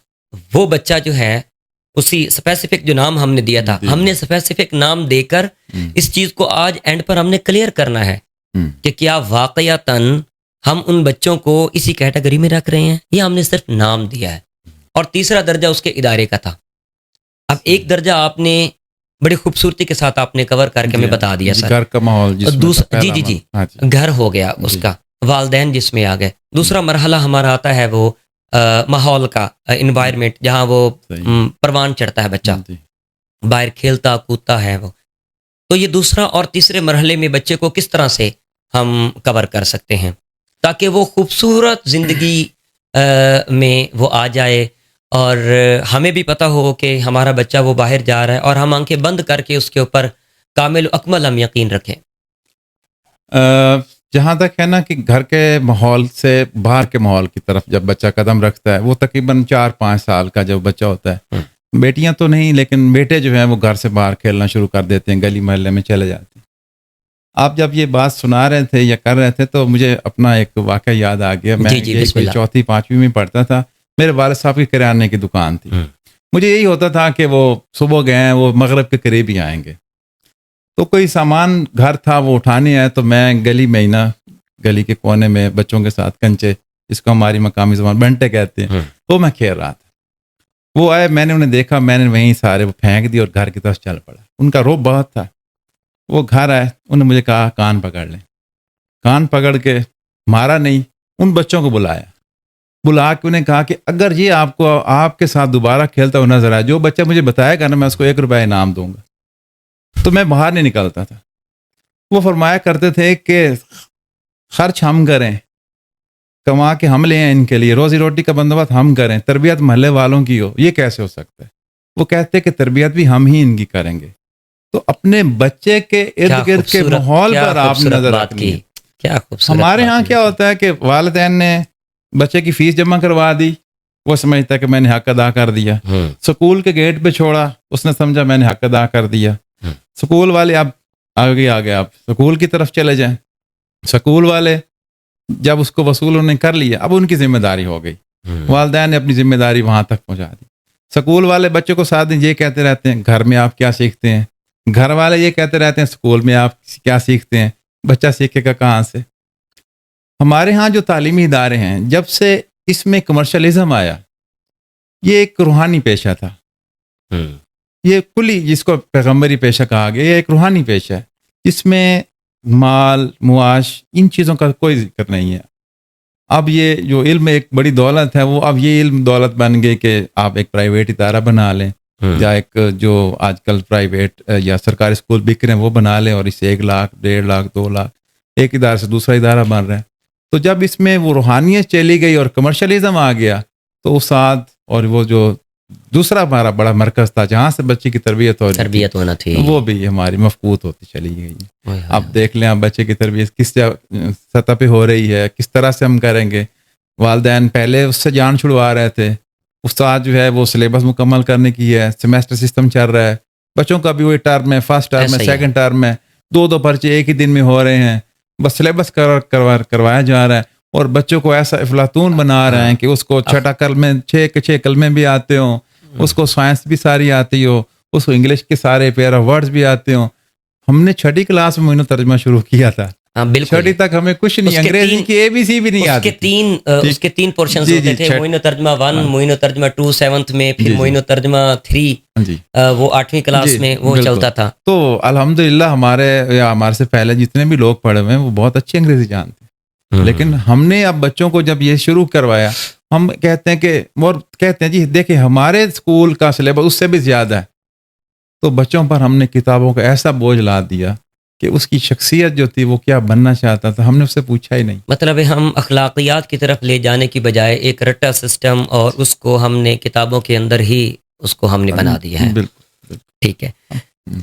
وہ بچہ جو ہے، اسی اسپیسیفک جو نام ہم نے دیا تھا، ہم نے اسپیسیفک نام دے کر اس چیز کو آج اینڈ پر ہم نے کلیئر کرنا ہے کہ کیا واقعتاً ہم ان بچوں کو اسی کیٹیگری میں رکھ رہے ہیں یا ہم نے صرف نام دیا ہے۔ اور تیسرا درجہ اس کے ادارے کا تھا۔ اب ایک درجہ آپ نے بڑی خوبصورتی کے ساتھ آپ نے کور کر کے ہمیں بتا دیا سر، گھر کا ماحول جی گھر ہو گیا اس کا، والدین جس میں آ گئے۔ دوسرا مرحلہ ہمارا آتا ہے وہ ماحول کا، انوائرمنٹ، جہاں وہ پروان چڑھتا ہے بچہ، باہر کھیلتا کودتا ہے وہ۔ تو یہ دوسرا اور تیسرے مرحلے میں بچے کو کس طرح سے ہم کور کر سکتے ہیں تاکہ وہ خوبصورت زندگی میں وہ آ جائے، اور ہمیں بھی پتہ ہو کہ ہمارا بچہ وہ باہر جا رہا ہے، اور ہم آنکھیں بند کر کے اس کے اوپر کامل و اکمل ہم یقین رکھیں۔ جہاں تک ہے نا کہ گھر کے ماحول سے باہر کے ماحول کی طرف جب بچہ قدم رکھتا ہے، وہ تقریباً 4-5 سال کا جب بچہ ہوتا ہے، بیٹیاں تو نہیں لیکن بیٹے جو ہیں وہ گھر سے باہر کھیلنا شروع کر دیتے ہیں، گلی محلے میں چلے جاتے ہیں۔ آپ جب یہ بات سنا رہے تھے یا کر رہے تھے تو مجھے اپنا ایک واقعہ یاد آ گیا۔ میں 4th-5ویں میں پڑھتا تھا، میرے والد صاحب کی کرانے کی دکان تھی۔ مجھے یہی ہوتا تھا کہ وہ صبح گئے ہیں، وہ مغرب کے قریب ہی آئیں گے، تو کوئی سامان گھر تھا وہ اٹھانے آئے، تو میں گلی میں ہی نا، گلی کے کونے میں بچوں کے ساتھ کنچے، جس کو ہماری مقامی زبان بنٹے کہتے ہیں، وہ میں کھیل رہا تھا۔ وہ آئے، میں نے انہیں دیکھا، میں نے وہیں سارے وہ پھینک دی اور گھر کی طرف چل پڑا۔ ان کا روب بہت تھا۔ وہ گھر آئے، انہوں نے مجھے کہا کان پکڑ لیں۔ کان پکڑ کے مارا نہیں، ان بچوں کو بلا کے انہیں کہا کہ اگر یہ آپ کو آپ کے ساتھ دوبارہ کھیلتا ہوا نظر آئے، جو بچہ مجھے بتائے گا نا، میں اس کو 1 روپیہ انعام دوں گا۔ تو میں باہر نہیں نکلتا تھا۔ وہ فرمایا کرتے تھے کہ خرچ ہم کریں، کما کے ہم لے آئیں، ان کے لیے روزی روٹی کا بندوبست ہم کریں، تربیت محلے والوں کی ہو، یہ کیسے ہو سکتا ہے؟ وہ کہتے کہ تربیت بھی ہم ہی ان کی کریں گے۔ تو اپنے بچے کے ارد گرد کے ماحول پر آپ نے نظر رکھنی ہے۔ ہمارے ہاں کیا ہوتا ہے کہ والدین نے بچے کی فیس جمع کروا دی، وہ سمجھتا ہے کہ میں نے حق ادا کر دیا۔ سکول کے گیٹ پہ چھوڑا، اس نے سمجھا میں نے حق ادا کر دیا۔ سکول والے اب آگے آپ سکول کی طرف چلے جائیں، سکول والے جب اس کو وصول انہوں نے کر لیا، اب ان کی ذمہ داری ہو گئی، والدین نے اپنی ذمہ داری وہاں تک پہنچا دی۔ سکول والے بچوں کو ساتھ دن یہ کہتے رہتے ہیں گھر میں آپ کیا سیکھتے ہیں، گھر والے یہ کہتے رہتے ہیں سکول میں آپ کیا سیکھتے ہیں، بچہ سیکھے گا کہاں سے؟ ہمارے ہاں جو تعلیمی ادارے ہیں، جب سے اس میں کمرشلزم آیا، یہ ایک روحانی پیشہ تھا، یہ کلی جس کو پیغمبری پیشہ کہا گیا، یہ ایک روحانی پیشہ ہے، جس میں مال معاش ان چیزوں کا کوئی ذکر نہیں ہے۔ اب یہ جو علم ایک بڑی دولت ہے، وہ اب یہ علم دولت بن گئی کہ آپ ایک پرائیویٹ ادارہ بنا لیں، یا ایک جو آج کل پرائیویٹ یا سرکاری اسکول بک رہے ہیں وہ بنا لیں، اور اسے 1 لاکھ 1.5 لاکھ 2 لاکھ ایک ادارے سے دوسرا ادارہ بن رہا ہے۔ تو جب اس میں وہ روحانیت چلی گئی اور کمرشلزم آ گیا، تو استاد اور وہ جو دوسرا ہمارا بڑا مرکز تھا جہاں سے بچے کی تربیت ہونا تھی، وہ بھی ہماری مفقود ہوتی چلی گئی۔ اب دیکھ لیں آپ بچے کی تربیت کس سطح پہ ہو رہی ہے، کس طرح سے ہم کریں گے۔ والدین پہلے اس سے جان چھڑوا رہے تھے، استاد جو ہے وہ سلیبس مکمل کرنے کی ہے، سیمیسٹر سسٹم چل رہا ہے، بچوں کا بھی وہی ٹرم ہے، فرسٹ ٹرم ایسا ہے، ہی ہے۔ سیکنڈ ٹرم ہے، 2 پرچے ایک ہی دن میں ہو رہے ہیں، بس سلیبس کروایا جا رہا ہے، اور بچوں کو ایسا افلاطون بنا رہے ہیں کہ اس کو چھٹا کلمے 6 کلمے بھی آتے ہوں، اس کو سائنس بھی ساری آتی ہو، اس کو انگلش کے سارے پیرا ورڈز بھی آتے ہوں۔ ہم نے 6ٹھی کلاس میں معینہ ترجمہ شروع کیا تھا، ہاں بالکل، 6ٹھی تک ہمیں کچھ نہیں، انگریزی کی ABC بھی نہیں آتی تھی۔ اس کے 3 پورشنز جی، ہوتے تھے، جی، معین ترجمہ 1، معین ترجمہ 2 7th میں، پھر جی، معین ترجمہ 3 جی وہ 8ویں کلاس جی، میں وہ بالکل۔ چلتا تھا۔ تو الحمدللہ ہمارے سے پہلے جتنے بھی لوگ پڑھے ہوئے ہیں وہ بہت اچھی انگریزی جانتے ہیں، لیکن ہم نے اب بچوں کو جب یہ شروع کروایا، ہم کہتے ہیں جی دیکھیں ہمارے اسکول کا سلیبس اس سے بھی زیادہ ہے، تو بچوں پر ہم نے کتابوں کا ایسا بوجھ لا دیا کہ اس کی شخصیت جو تھی وہ کیا بننا چاہتا تھا ہم نے اس سے پوچھا ہی نہیں۔ مطلب ہم اخلاقیات کی طرف لے جانے کی بجائے ایک رٹا سسٹم اور اس کو ہم نے کتابوں کے اندر ہی اس کو ہم نے بنا دیا ہے۔ بالکل ٹھیک ہے،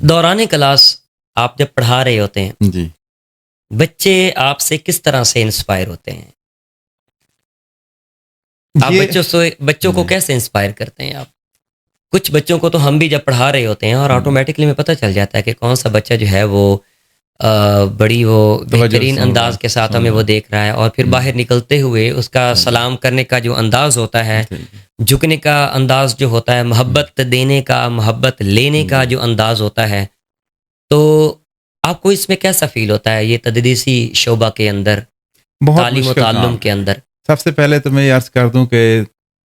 دوران کلاس آپ جب پڑھا رہے ہوتے ہیں، جی، بچے آپ سے کس طرح سے انسپائر ہوتے ہیں؟ آپ بچوں کو کیسے انسپائر کرتے ہیں؟ آپ کچھ بچوں کو تو ہم بھی جب پڑھا رہے ہوتے ہیں اور آٹومیٹکلی ہمیں پتہ چل جاتا ہے کہ کون سا بچہ جو ہے وہ بڑی وہ بہترین انداز کے ساتھ ہمیں وہ دیکھ رہا ہے، اور پھر باہر نکلتے ہوئے اس کا سلام کرنے کا جو انداز ہوتا ہے، جھکنے کا انداز جو ہوتا ہے، محبت دینے کا، محبت لینے کا جو انداز ہوتا ہے، تو آپ کو اس میں کیسا فیل ہوتا ہے یہ تدریسی شعبہ کے اندر، بہت تعلیم و مشکل تعلم کام کے اندر؟ سب سے پہلے تو میں یہ عرض کر دوں کہ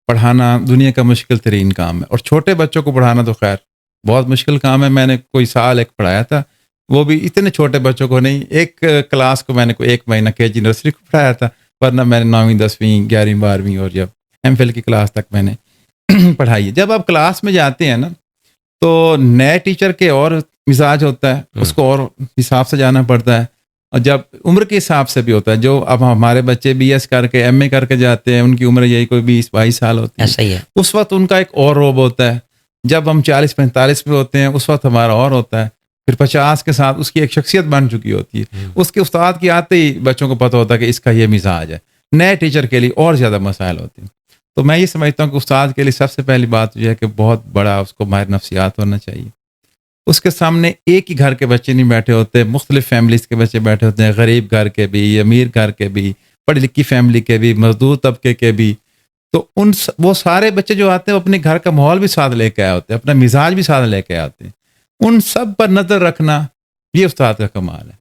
پڑھانا دنیا کا مشکل ترین کام ہے، اور چھوٹے بچوں کو پڑھانا تو خیر بہت مشکل کام ہے۔ میں نے کوئی سال ایک پڑھایا تھا، وہ بھی اتنے چھوٹے بچوں کو نہیں، ایک کلاس کو میں نے کوئی 1 مہینہ KG نرسری کو پڑھایا تھا، ورنہ میں نے 9ویں 10ویں 11ویں 12ویں اور جب MPhil کی کلاس تک میں نے پڑھائی ہے۔ جب آپ کلاس میں جاتے ہیں نا تو نئے ٹیچر کے اور مزاج ہوتا ہے، اس کو اور حساب سے جانا پڑتا ہے، اور جب عمر کے حساب سے بھی ہوتا ہے، جو اب ہمارے بچے BS کر کے MA کر کے جاتے ہیں، ان کی عمر یہی کوئی 20-22 سال ہوتی ہے، ایسا ہی ہے۔ اس وقت ان کا ایک اور روب ہوتا ہے۔ جب ہم 40-45 پہ ہوتے ہیں اس وقت ہمارا اور ہوتا ہے، پھر 50 کے ساتھ اس کی ایک شخصیت بن چکی ہوتی ہے، اس کے استاد کی آتے ہی بچوں کو پتہ ہوتا ہے کہ اس کا یہ مزاج ہے۔ نئے ٹیچر کے لیے اور زیادہ مسائل ہوتے ہیں، تو میں یہ سمجھتا ہوں کہ استاد کے لیے سب سے پہلی بات یہ ہے کہ بہت بڑا اس کو ماہر نفسیات ہونا چاہیے۔ اس کے سامنے ایک ہی گھر کے بچے نہیں بیٹھے ہوتے، مختلف فیملیز کے بچے بیٹھے ہوتے ہیں، غریب گھر کے بھی، امیر گھر کے بھی، پڑھی لکھی فیملی کے بھی، مزدور طبقے کے بھی، تو وہ سارے بچے جو آتے ہیں وہ اپنے گھر کا ماحول بھی ساتھ لے کے آئے ہوتے ہیں، اپنا مزاج بھی ساتھ لے کے آتے ہیں، ان سب پر نظر رکھنا یہ استاد کا کمال ہے۔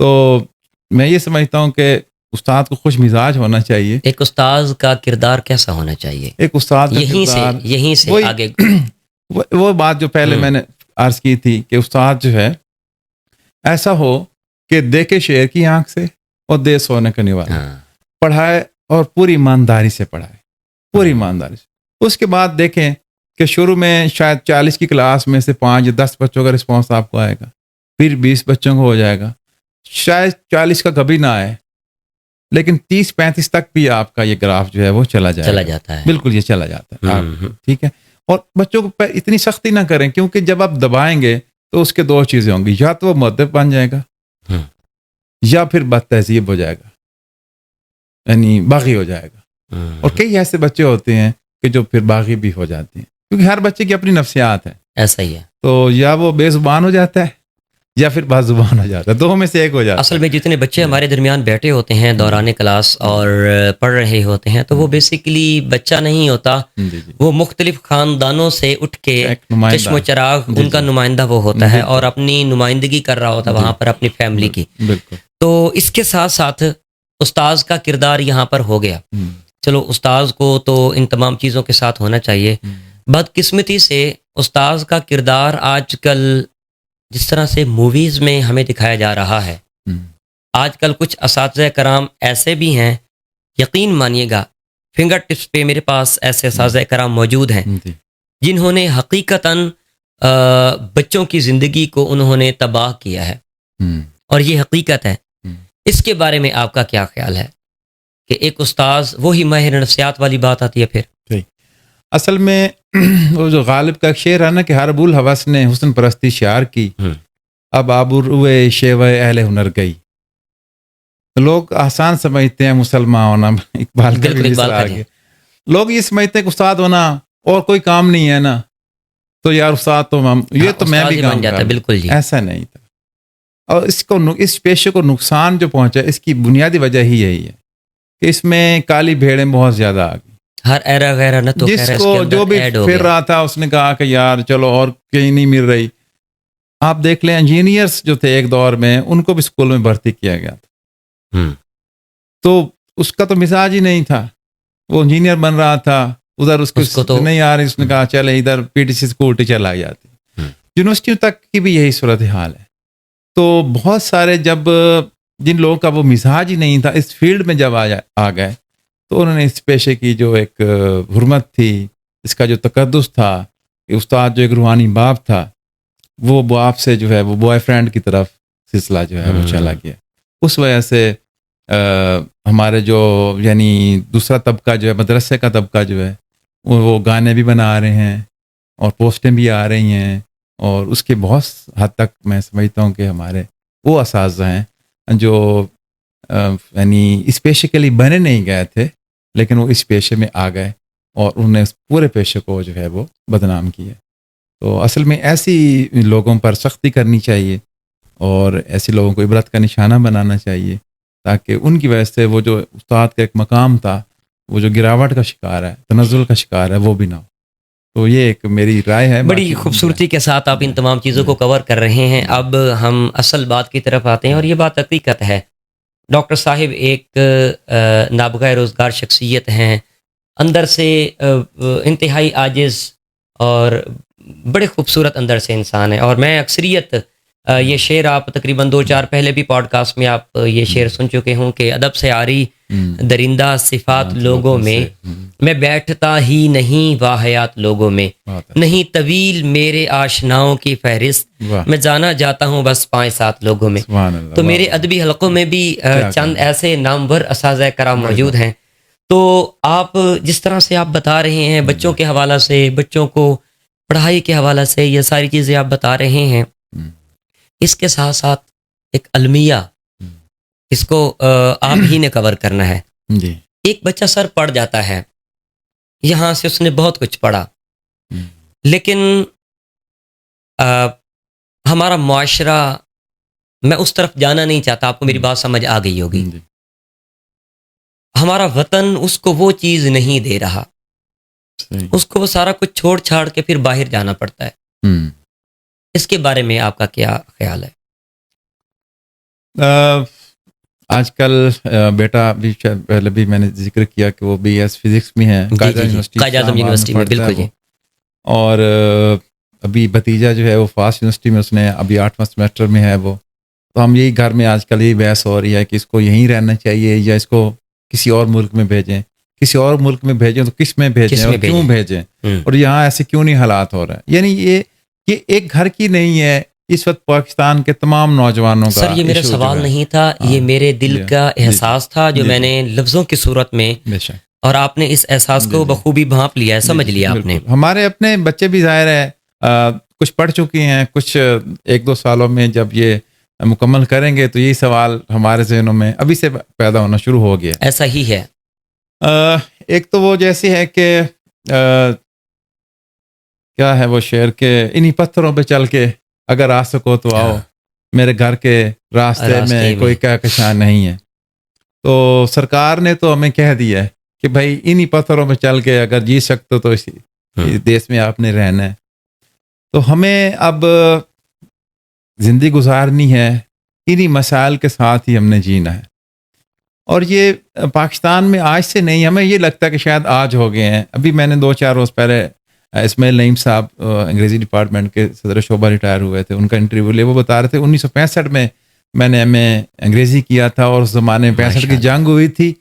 تو میں یہ سمجھتا ہوں کہ استاد کو خوش مزاج ہونا چاہیے۔ ایک استاذ کا کردار کیسا ہونا چاہیے؟ ایک استاد کا کردار یہیں سے آگے وہ بات جو پہلے میں نے عرض کی تھی کہ استاد جو ہے ایسا ہو کہ دیکھے شیر کی آنکھ سے اور دے سونے کا نوالہ، پڑھائے اور پوری ایمانداری سے پڑھائے، پوری ایمانداری سے۔ اس کے بعد دیکھیں کہ شروع میں شاید 40 کی کلاس میں سے 5 یا 10 بچوں کا رسپانس آپ کو آئے گا، پھر 20 بچوں کو ہو جائے گا، شاید 40 کا کبھی نہ آئے، لیکن 30-35 تک بھی آپ کا یہ گراف جو ہے وہ چلا جاتا ہے۔ بالکل یہ چلا جاتا ہے، ٹھیک ہے۔ اور بچوں کو اتنی سختی نہ کریں، کیونکہ جب آپ دبائیں گے تو اس کے 2 چیزیں ہوں گی، یا تو وہ مؤدب بن جائے گا یا پھر بد تہذیب ہو جائے گا، یعنی باغی ہو جائے گا۔ اور کئی ایسے بچے ہوتے ہیں کہ جو پھر باغی بھی ہو جاتے ہیں، کیونکہ ہر بچے کی اپنی نفسیات ہے۔ ایسا ہی ہے، تو یا وہ بے زبان ہو جاتا ہے یا پھر با زبان ہو جاتا ہے، 2 میں سے ایک ہو جاتا ہے۔ اصل میں جتنے بچے ہمارے درمیان بیٹھے ہوتے ہیں دوران کلاس اور پڑھ رہے ہوتے ہیں، تو وہ بیسیکلی بچہ نہیں ہوتا، وہ مختلف خاندانوں سے اٹھ کے چشم و چراغ ان کا نمائندہ وہ ہوتا ہے، اور اپنی نمائندگی کر رہا ہوتا ہے وہاں پر اپنی فیملی کی۔ بالکل۔ تو اس کے ساتھ ساتھ استاذ کا کردار یہاں پر ہو گیا۔ چلو استاذ کو تو ان تمام چیزوں کے ساتھ ہونا چاہیے۔ بدقسمتی سے استاذ کا کردار آج کل جس طرح سے موویز میں ہمیں دکھایا جا رہا ہے، آج کل کچھ اساتذہ کرام ایسے بھی ہیں، یقین مانیے گا فنگر ٹپس پہ میرے پاس ایسے اساتذہ کرام موجود ہیں جنہوں نے حقیقتاً بچوں کی زندگی کو انہوں نے تباہ کیا ہے، اور یہ حقیقت ہے۔ اس کے بارے میں آپ کا کیا خیال ہے کہ ایک استاذ وہی ماہر نفسیات والی بات آتی ہے؟ پھر اصل میں وہ جو غالب کا شعر ہے نا کہ ہر بول ہوس نے حسن پرستی شعار کی، اب آبروئے شیوہ اہل ہنر گئی۔ لوگ آسان سمجھتے ہیں مسلمان ہونا، اقبال کا بھی آگے لوگ یہ سمجھتے ہیں کہ استاد ہونا اور کوئی کام نہیں ہے نا، تو یار استاد تو یہ تو میں بھی کام کرتا، بالکل جی، ایسا نہیں تھا. اور اس پیشے کو نقصان جو پہنچا اس کی بنیادی وجہ ہی یہی ہے کہ اس میں کالی بھیڑیں بہت زیادہ آ گئی. ہر ایرا غیرہ نہ تو جس کو جو بھی پھر رہا تھا اس نے کہا کہ یار چلو اور کہیں نہیں مل رہی. آپ دیکھ لیں انجینئرس جو تھے ایک دور میں ان کو بھی اسکول میں بھرتی کیا گیا تھا، تو اس کا تو مزاج ہی نہیں تھا. وہ انجینئر بن رہا تھا، ادھر اس کو تو نہیں آ رہی، اس نے کہا چلے ادھر P T C school teacher لائی جاتی. یونیورسٹیوں تک کی بھی یہی صورتحال ہے. تو بہت سارے جب جن لوگوں کا وہ مزاج ہی نہیں تھا اس فیلڈ میں جب آ گئے تو انہوں نے اس پیشے کی جو ایک حرمت تھی، اس کا جو تقدس تھا، استاد جو ایک روحانی باپ تھا، وہ باپ سے جو ہے وہ بوائے فرینڈ کی طرف سلسلہ جو ہے وہ چلا گیا. اس وجہ سے ہمارے جو یعنی دوسرا طبقہ جو ہے مدرسے کا طبقہ جو ہے وہ گانے بھی بنا رہے ہیں اور پوسٹیں بھی آ رہی ہیں، اور اس کے بہت حد تک میں سمجھتا ہوں کہ ہمارے وہ اساتذہ ہیں جو یعنی اس پیشے کے لیے بنے نہیں گئے تھے لیکن وہ اس پیشے میں آ گئے اور انہوں نے اس پورے پیشے کو جو ہے وہ بدنام کیا. تو اصل میں ایسی لوگوں پر سختی کرنی چاہیے اور ایسے لوگوں کو عبرت کا نشانہ بنانا چاہیے تاکہ ان کی وجہ سے وہ جو استاد کا ایک مقام تھا وہ جو گراوٹ کا شکار ہے، تنزل کا شکار ہے، وہ بھی نہ ہو. تو یہ ایک میری رائے ہے. بڑی خوبصورتی کے ساتھ آپ ان تمام چیزوں کو کور کر رہے ہیں. اب ہم اصل بات کی طرف آتے ہیں اور یہ بات حقیقت ہے. ڈاکٹر صاحب ایک نابغہ روزگار شخصیت ہیں، اندر سے انتہائی عاجز اور بڑے خوبصورت اندر سے انسان ہے. اور میں اکثریت یہ شعر آپ تقریباً 2-4 پہلے بھی پوڈ کاسٹ میں آپ یہ شعر سن چکے ہوں کہ ادب سے آری درندہ صفات لوگوں میں بیٹھتا ہی نہیں واحیات لوگوں میں، نہیں طویل میرے آشناؤں کی فہرست، میں جانا جاتا ہوں بس 5-7 لوگوں میں. تو میرے ادبی حلقوں میں بھی چند ایسے نامور اساتذہ کرام موجود ہیں. تو آپ جس طرح سے آپ بتا رہے ہیں بچوں کے حوالہ سے، بچوں کو پڑھائی کے حوالہ سے یہ ساری چیزیں آپ بتا رہے ہیں، اس کے ساتھ ساتھ ایک المیہ اس کو آپ ہی نے کور کرنا ہے. جی. ایک بچہ سر پڑھ جاتا ہے، یہاں سے اس نے بہت کچھ پڑھا، لیکن ہمارا معاشرہ، میں اس طرف جانا نہیں چاہتا، آپ کو میری بات سمجھ آ گئی ہوگی. ہمارا وطن اس کو وہ چیز نہیں دے رہا، اس کو وہ سارا کچھ چھوڑ چھاڑ کے پھر باہر جانا پڑتا ہے. اس کے بارے میں آپ کا کیا خیال ہے؟ آج کل بیٹا بھی پہلے بھی میں نے ذکر کیا کہ وہ بی ایس فزکس میں ہے قائد اعظم یونیورسٹی میں. بالکل جی. اور ابھی بھتیجا جو ہے وہ فاسٹ یونیورسٹی میں، اس نے ابھی 8واں سیمسٹر میں ہے وہ. تو ہم یہی گھر میں آج کل یہی بحث ہو رہی ہے کہ اس کو یہیں رہنا چاہیے یا اس کو کسی اور ملک میں بھیجیں. کسی اور ملک میں بھیجیں تو کس میں بھیجیں اور کیوں بھیجیں، اور یہاں ایسے کیوں نہیں حالات ہو رہے ہیں. یعنی یہ ایک گھر کی نہیں ہے، اس وقت پاکستان کے تمام نوجوانوں کا. سر یہ میرا سوال نہیں تھا، یہ میرے دل کا احساس تھا جو میں نے لفظوں کی صورت میں، اور آپ نے اس احساس کو بخوبی بھانپ لیا ہے، سمجھ لیا آپ نے. ہمارے اپنے بچے بھی ظاہر ہے کچھ پڑھ چکی ہیں، کچھ 1-2 سالوں میں جب یہ مکمل کریں گے تو یہی سوال ہمارے ذہنوں میں ابھی سے پیدا ہونا شروع ہو گیا. ایسا ہی ہے. ایک تو وہ جیسی ہے کہ کیا ہے وہ شعر کے انہی پتھروں پہ چل کے اگر آ سکو تو آؤ، میرے گھر کے راستے میں کوئی کہکشاں نہیں ہے. تو سرکار نے تو ہمیں کہہ دیا ہے کہ بھائی انہی پتھروں پہ چل کے اگر جی سکتے تو اسی دیش میں آپ نے رہنا ہے. تو ہمیں اب زندگی گزارنی ہے، انہی مسائل کے ساتھ ہی ہم نے جینا ہے. اور یہ پاکستان میں آج سے نہیں، ہمیں یہ لگتا ہے کہ شاید آج ہو گئے ہیں. ابھی میں نے 2-4 روز پہلے اسماعیل نعیم صاحب انگریزی ڈپارٹمنٹ کے صدر شعبہ ریٹائر ہوئے تھے، ان کا انٹرویو لے، وہ بتا رہے تھے 1965 میں میں نے انگریزی کیا تھا اور اس زمانے میں 65 کی جنگ ہوئی تھی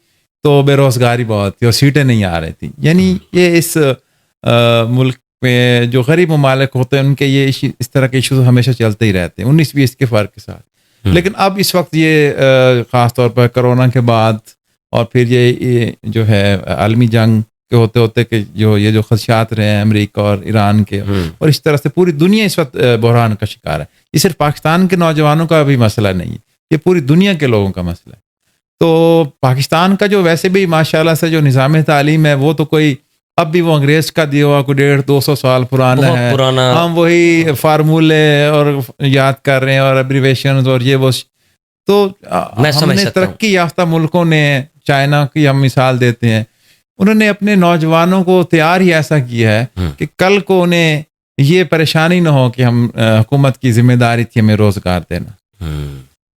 تو بے روزگاری بہت تھی اور سیٹیں نہیں آ رہی تھیں. یعنی یہ اس ملک میں جو غریب ممالک ہوتے ہیں ان کے یہ اس طرح کے ایشوز ہمیشہ چلتے ہی رہتے ہیں 19-20 کے فرق کے ساتھ. لیکن اب اس وقت یہ خاص طور پر کرونا کے بعد اور پھر یہ جو ہے عالمی جنگ کے ہوتے ہوتے کہ یہ جو خدشات رہے ہیں امریکہ اور ایران کے، اور اس طرح سے پوری دنیا اس وقت بحران کا شکار ہے. یہ صرف پاکستان کے نوجوانوں کا بھی مسئلہ نہیں ہے، یہ پوری دنیا کے لوگوں کا مسئلہ ہے. تو پاکستان کا جو ویسے بھی ماشاءاللہ سے جو نظام تعلیم ہے وہ تو کوئی اب بھی وہ انگریز کا دیا ہوا کوئی 150-200 سال پرانا بہت ہے، پرانا، ہم وہی فارمولے اور یاد کر رہے ہیں اور ایبریویشنز اور یہ وہ. تو میں ہم سمجھ نے سکتا ہوں. ترقی یافتہ ملکوں نے، چائنا کی ہم مثال دیتے ہیں، انہوں نے اپنے نوجوانوں کو تیار ہی ایسا کیا ہے کہ کل کو انہیں یہ پریشانی نہ ہو کہ ہم حکومت کی ذمہ داری تھی ہمیں روزگار دینا.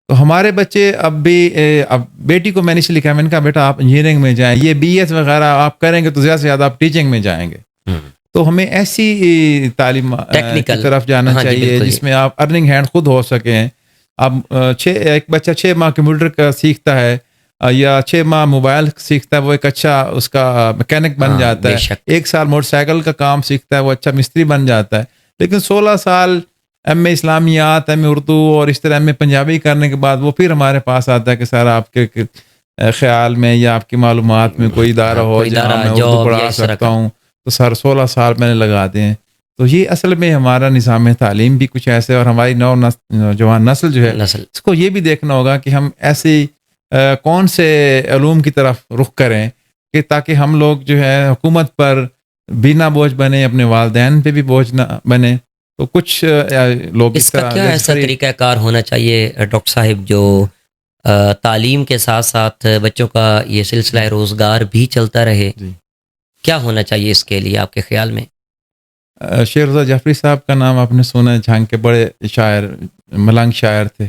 تو ہمارے بچے اب بھی، اب بیٹی کو میں نے اس لیے کہا، میں نے کہا بیٹا آپ انجینئرنگ میں جائیں، یہ بی ایس وغیرہ آپ کریں گے تو زیادہ سے زیادہ آپ ٹیچنگ میں جائیں گے. تو ہمیں ایسی تعلیم کی طرف جانا چاہیے جس میں آپ ارننگ ہینڈ خود ہو سکیں. اب ایک بچہ 6 ماہ کمپیوٹر کا سیکھتا ہے یا 6 ماہ موبائل سیکھتا ہے، وہ ایک اچھا اس کا میکینک بن جاتا ہے. 1 سال موٹر سائیکل کا کام سیکھتا ہے، وہ اچھا مستری بن جاتا ہے. لیکن 16 سال ایم اے اسلامیات، ایم اے اردو اور اس طرح ایم اے پنجابی کرنے کے بعد وہ پھر ہمارے پاس آتا ہے کہ سر آپ کے خیال میں یا آپ کی معلومات میں کوئی ادارہ ہو جہاں میں اردو پڑھا سکتا ہوں، تو سر 16 سال میں نے لگا دیں. تو یہ اصل میں ہمارا نظام تعلیم بھی کچھ ایسے، اور ہماری نوجوان نسل جو ہے اس کو یہ بھی دیکھنا ہوگا کہ ہم ایسی کون سے علوم کی طرف رخ کریں کہ تاکہ ہم لوگ جو ہے حکومت پر بھی نہ بوجھ بنے، اپنے والدین پہ بھی بوجھ نہ بنے. تو کچھ لوگ اس کا کیا ایسا طریقہ کار ہونا چاہیے ڈاکٹر صاحب جو تعلیم کے ساتھ ساتھ بچوں کا یہ سلسلہ روزگار بھی چلتا رہے؟ کیا ہونا چاہیے اس کے لیے آپ کے خیال میں؟ شیر رضا جعفری صاحب کا نام آپ نے سنا ہے، جھانگ کے بڑے شاعر، ملنگ شاعر تھے.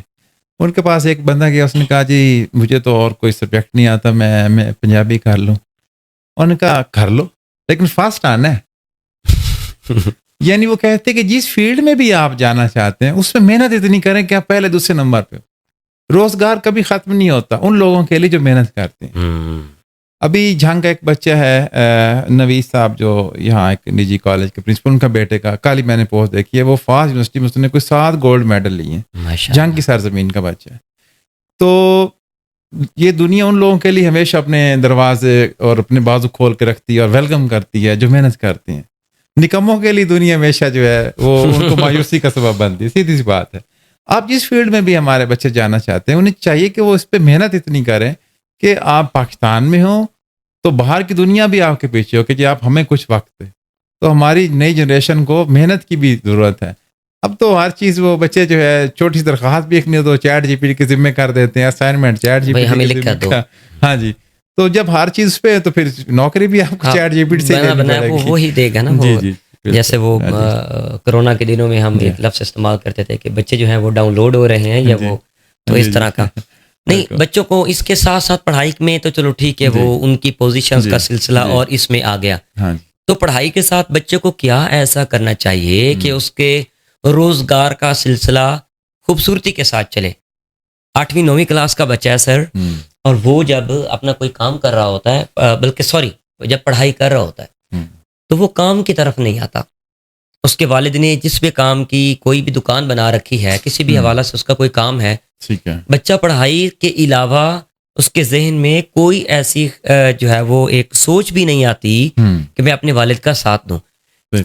ان کے پاس ایک بندہ گیا، اس نے کہا جی مجھے تو اور کوئی سبجیکٹ نہیں آتا، میں پنجابی کر لوں. انہوں نے کہا کر لو لیکن فاسٹ آنا ہے. یعنی وہ کہتے کہ جس فیلڈ میں بھی آپ جانا چاہتے ہیں اس میں محنت اتنی کریں کہ آپ پہلے دوسرے نمبر پہ. روزگار کبھی ختم نہیں ہوتا ان لوگوں کے لیے جو محنت کرتے ہیں. ابھی جھنگ کا ایک بچہ ہے نویز صاحب، جو یہاں ایک نجی کالج کے پرنسپل، ان کا بیٹے کا کل ہی میں نے پوسٹ دیکھی ہے، وہ فاسٹ یونیورسٹی میں اس نے کوئی 7 گولڈ میڈل لیے ہیں. جھنگ کی سرزمین کا بچہ ہے. تو یہ دنیا ان لوگوں کے لیے ہمیشہ اپنے دروازے اور اپنے بازو کھول کے رکھتی ہے اور ویلکم کرتی ہے جو محنت کرتی ہیں. نکموں کے لیے دنیا ہمیشہ جو ہے وہ ان کو مایوسی کا سبب بنتی ہے. سیدھی سی بات ہے. آپ جس فیلڈ میں بھی ہمارے بچے جانا چاہتے ہیں انہیں چاہیے کہ وہ اس پہ محنت اتنی کریں کہ آپ پاکستان میں ہوں تو باہر کی دنیا بھی آپ کے پیچھے ہو کہ جی آپ ہمیں کچھ وقت دیں. تو ہماری نئی جنریشن کو محنت کی بھی ضرورت ہے. اب تو ہر چیز وہ بچے جو ہے چھوٹی سی درخواست بھی ایک نہیں تو چیٹ جی پی ٹی کے ذمہ کر دیتے ہیں، assignment chat G P T کے ذمہ. ہاں جی. تو جب ہر چیز پہ تو پھر نوکری بھی آپ کو چیٹ جی پی ٹی سے لینی پڑے گی. وہی دے گا نا. جی جی. جیسے وہ کرونا کے دنوں میں ہم ایک لفظ استعمال کرتے تھے کہ بچے جو ہیں وہ ڈاؤن لوڈ ہو رہے ہیں یا وہ، تو اس طرح کا نہیں. بچوں کو اس کے ساتھ ساتھ پڑھائی میں تو چلو ٹھیک ہے، وہ ان کی پوزیشنز کا سلسلہ اور اس میں آ گیا. تو پڑھائی کے ساتھ بچے کو کیا ایسا کرنا چاہیے کہ اس کے روزگار کا سلسلہ خوبصورتی کے ساتھ چلے؟ 8ویں 9ویں کلاس کا بچہ ہے سر، اور وہ جب اپنا کوئی کام کر رہا ہوتا ہے، بلکہ جب پڑھائی کر رہا ہوتا ہے تو وہ کام کی طرف نہیں آتا. اس کے والد نے جس بھی کام کی کوئی بھی دکان بنا رکھی ہے، کسی بھی حوالہ سے اس کا کوئی کام ہے، بچہ پڑھائی کے علاوہ اس کے ذہن میں کوئی ایسی جو ہے وہ ایک سوچ بھی نہیں آتی کہ میں اپنے والد کا ساتھ دوں.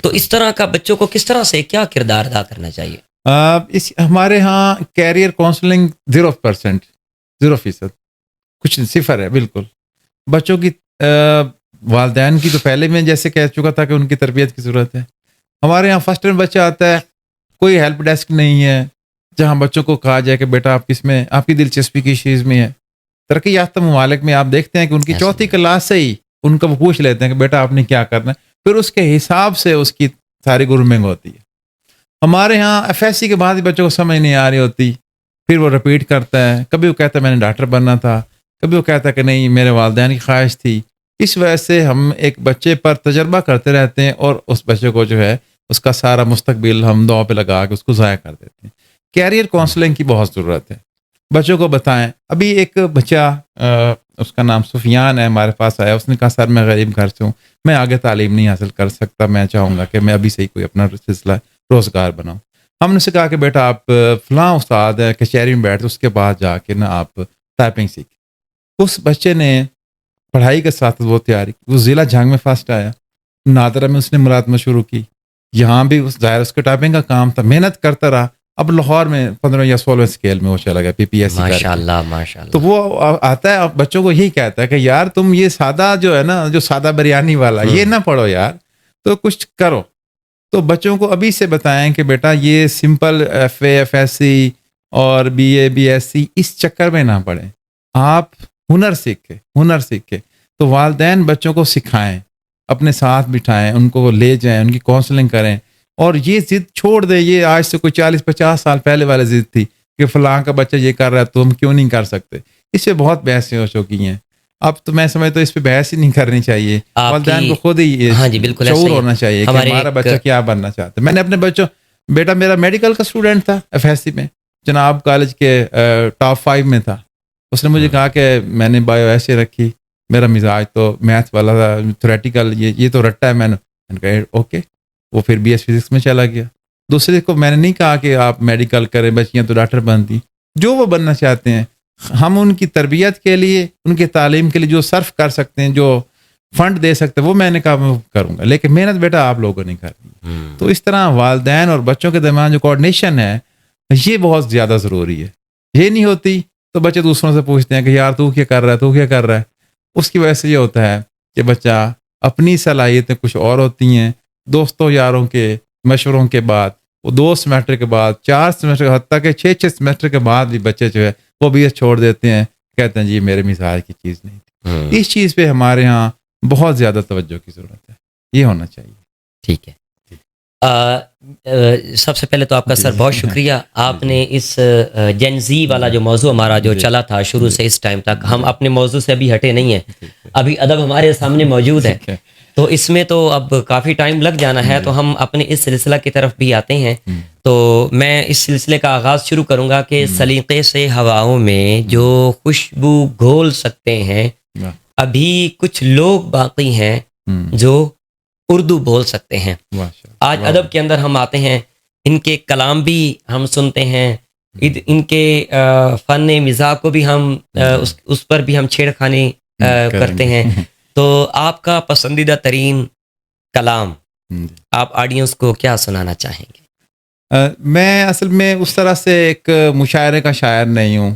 تو اس طرح کا بچوں کو کس طرح سے کیا کردار ادا کرنا چاہیے؟ ہمارے ہاں کیریئر کاؤنسلنگ 0%، 0%، کچھ صفر ہے بالکل. بچوں کی والدین کی تو پہلے میں جیسے کہہ چکا تھا کہ ان کی تربیت کی ضرورت ہے. ہمارے یہاں فرسٹ میں بچہ آتا ہے، کوئی ہیلپ ڈیسک نہیں ہے جہاں بچوں کو کہا جائے کہ بیٹا آپ کس میں، آپ کی دلچسپی کس چیز میں ہے. ترقی یافتہ ممالک میں آپ دیکھتے ہیں کہ ان کی 4تھی کلاس سے ہی ان کو پوچھ لیتے ہیں کہ بیٹا آپ نے کیا کرنا ہے، پھر اس کے حساب سے اس کی ساری گرومنگ ہوتی ہے. ہمارے ہاں ایف ایس سی کے بعد ہی بچوں کو سمجھ نہیں آ رہی ہوتی، پھر وہ رپیٹ کرتا ہے. کبھی وہ کہتا ہے میں نے ڈاکٹر بننا تھا، کبھی وہ کہتا ہے کہ نہیں میرے والدین کی خواہش تھی. اس وجہ سے ہم ایک بچے پر تجربہ کرتے رہتے ہیں اور اس بچے کو جو ہے اس کا سارا مستقبل ہم دو پہ لگا کے اس کو ضائع کر دیتے ہیں. کیریئر کاؤنسلنگ کی بہت ضرورت ہے. بچوں کو بتائیں. ابھی ایک بچہ اس کا نام سفیان ہے ہمارے پاس آیا، اس نے کہا سر میں غریب گھر سے ہوں، میں آگے تعلیم نہیں حاصل کر سکتا، میں چاہوں گا کہ میں ابھی سے ہی کوئی اپنا سلسلہ روزگار بناؤں. ہم نے اسے کہا کہ بیٹا آپ فلاں استاد ہے کچہری میں بیٹھ، اس کے بعد جا کے نا آپ ٹائپنگ سیکھ. اس بچے نے پڑھائی کے ساتھ وہ تیاری کی، وہ ضلع جھانگ میں فرسٹ آیا. نادرہ میں اس نے ملازمت شروع کی، یہاں بھی ظاہر اس کے ٹائپنگ کا کام تھا، محنت کرتا رہا. اب لاہور میں 15 یا 16 اسکیل میں وہ چلا گیا PPSC کر ماشاء کے. اللہ ماشاء اللہ. تو وہ آتا ہے بچوں کو یہی کہتا ہے کہ یار تم یہ سادہ جو ہے نا جو سادہ بریانی والا یہ نہ پڑھو یار, تو کچھ کرو. تو بچوں کو ابھی سے بتائیں کہ بیٹا یہ سمپل FA FSC اور BA BSc اس چکر میں نہ پڑھیں, آپ ہنر سیکھیں. تو والدین بچوں کو سکھائیں, اپنے ساتھ بٹھائیں, ان کو لے جائیں, ان کی کاؤنسلنگ کریں, اور یہ ضد چھوڑ دیں. یہ آج سے کوئی 40-50 سال پہلے والی ضد تھی کہ فلاں کا بچہ یہ کر رہا ہے تو ہم کیوں نہیں کر سکتے. اس پہ بہت بحثیں ہو چکی ہیں. اب تو میں سمجھتا ہوں اس پہ بحث ہی نہیں کرنی چاہیے. والدین کو خود ہی ہاں جی بالکل شعور ہونا چاہیے کہ ہمارا بچہ کیا بننا چاہتا ہے. میں نے اپنے بیٹا میرا میڈیکل کا اسٹوڈنٹ تھا, FSC میں جناب کالج کے ٹاپ 5 میں تھا. اس نے مجھے کہا کہ میں نے بایو ایسے رکھی, میرا مزاج تو میتھ والا تھا, تھیوریٹیکل یہ تو رٹا ہے. میں نے کہا اوکے, وہ پھر BS فزکس میں چلا گیا. دوسرے کو میں نے نہیں کہا کہ آپ میڈیکل کریں, بچیاں تو ڈاکٹر بنتی, جو وہ بننا چاہتے ہیں. ہم ان کی تربیت کے لیے, ان کی تعلیم کے لیے جو صرف کر سکتے ہیں, جو فنڈ دے سکتے ہیں, وہ میں نے کہا میں کروں گا, لیکن محنت بیٹا آپ لوگوں نے کرنی. تو اس طرح والدین اور بچوں کے درمیان جو کوآرڈینیشن ہے یہ بہت زیادہ ضروری ہے. یہ نہیں ہوتی تو بچے دوسروں سے پوچھتے ہیں کہ یار تو کیا کر رہا ہے. اس کی وجہ سے یہ ہوتا ہے کہ بچہ اپنی صلاحیتیں کچھ اور ہوتی ہیں, دوستوں یاروں کے مشوروں کے بعد, وہ 2 سیمسٹر کے بعد, 4 سیمسٹر, حتیٰ کہ 6 سیمسٹر کے بعد بھی بچے جو ہے وہ BS چھوڑ دیتے ہیں, کہتے ہیں جی میرے مزاج کی چیز نہیں تھی. اس چیز پہ ہمارے ہاں بہت زیادہ توجہ کی ضرورت ہے, یہ ہونا چاہیے. ٹھیک ہے. سب سے پہلے تو آپ کا سر بہت شکریہ. آپ نے اس جین زی والا جو موضوع ہمارا جو چلا تھا شروع سے اس ٹائم تک, ہم اپنے موضوع سے ابھی ہٹے نہیں ہیں, ابھی ادب ہمارے سامنے موجود ہے. تو اس میں تو اب کافی ٹائم لگ جانا ہے, تو ہم اپنے اس سلسلہ کی طرف بھی آتے ہیں. تو میں اس سلسلے کا آغاز شروع کروں گا کہ سلیقے سے ہواؤں میں جو خوشبو گھول سکتے ہیں, ابھی کچھ لوگ باقی ہیں جو اردو بول سکتے ہیں. آج ادب کے اندر ہم آتے ہیں, ان کے کلام بھی ہم سنتے ہیں, ان کے فن مزاح کو بھی ہم اس پر بھی ہم چھیڑ خانی کرتے ہیں. تو آپ کا پسندیدہ ترین کلام آپ آڈینس کو کیا سنانا چاہیں گے؟ میں اصل میں اس طرح سے ایک مشاعرے کا شاعر نہیں ہوں.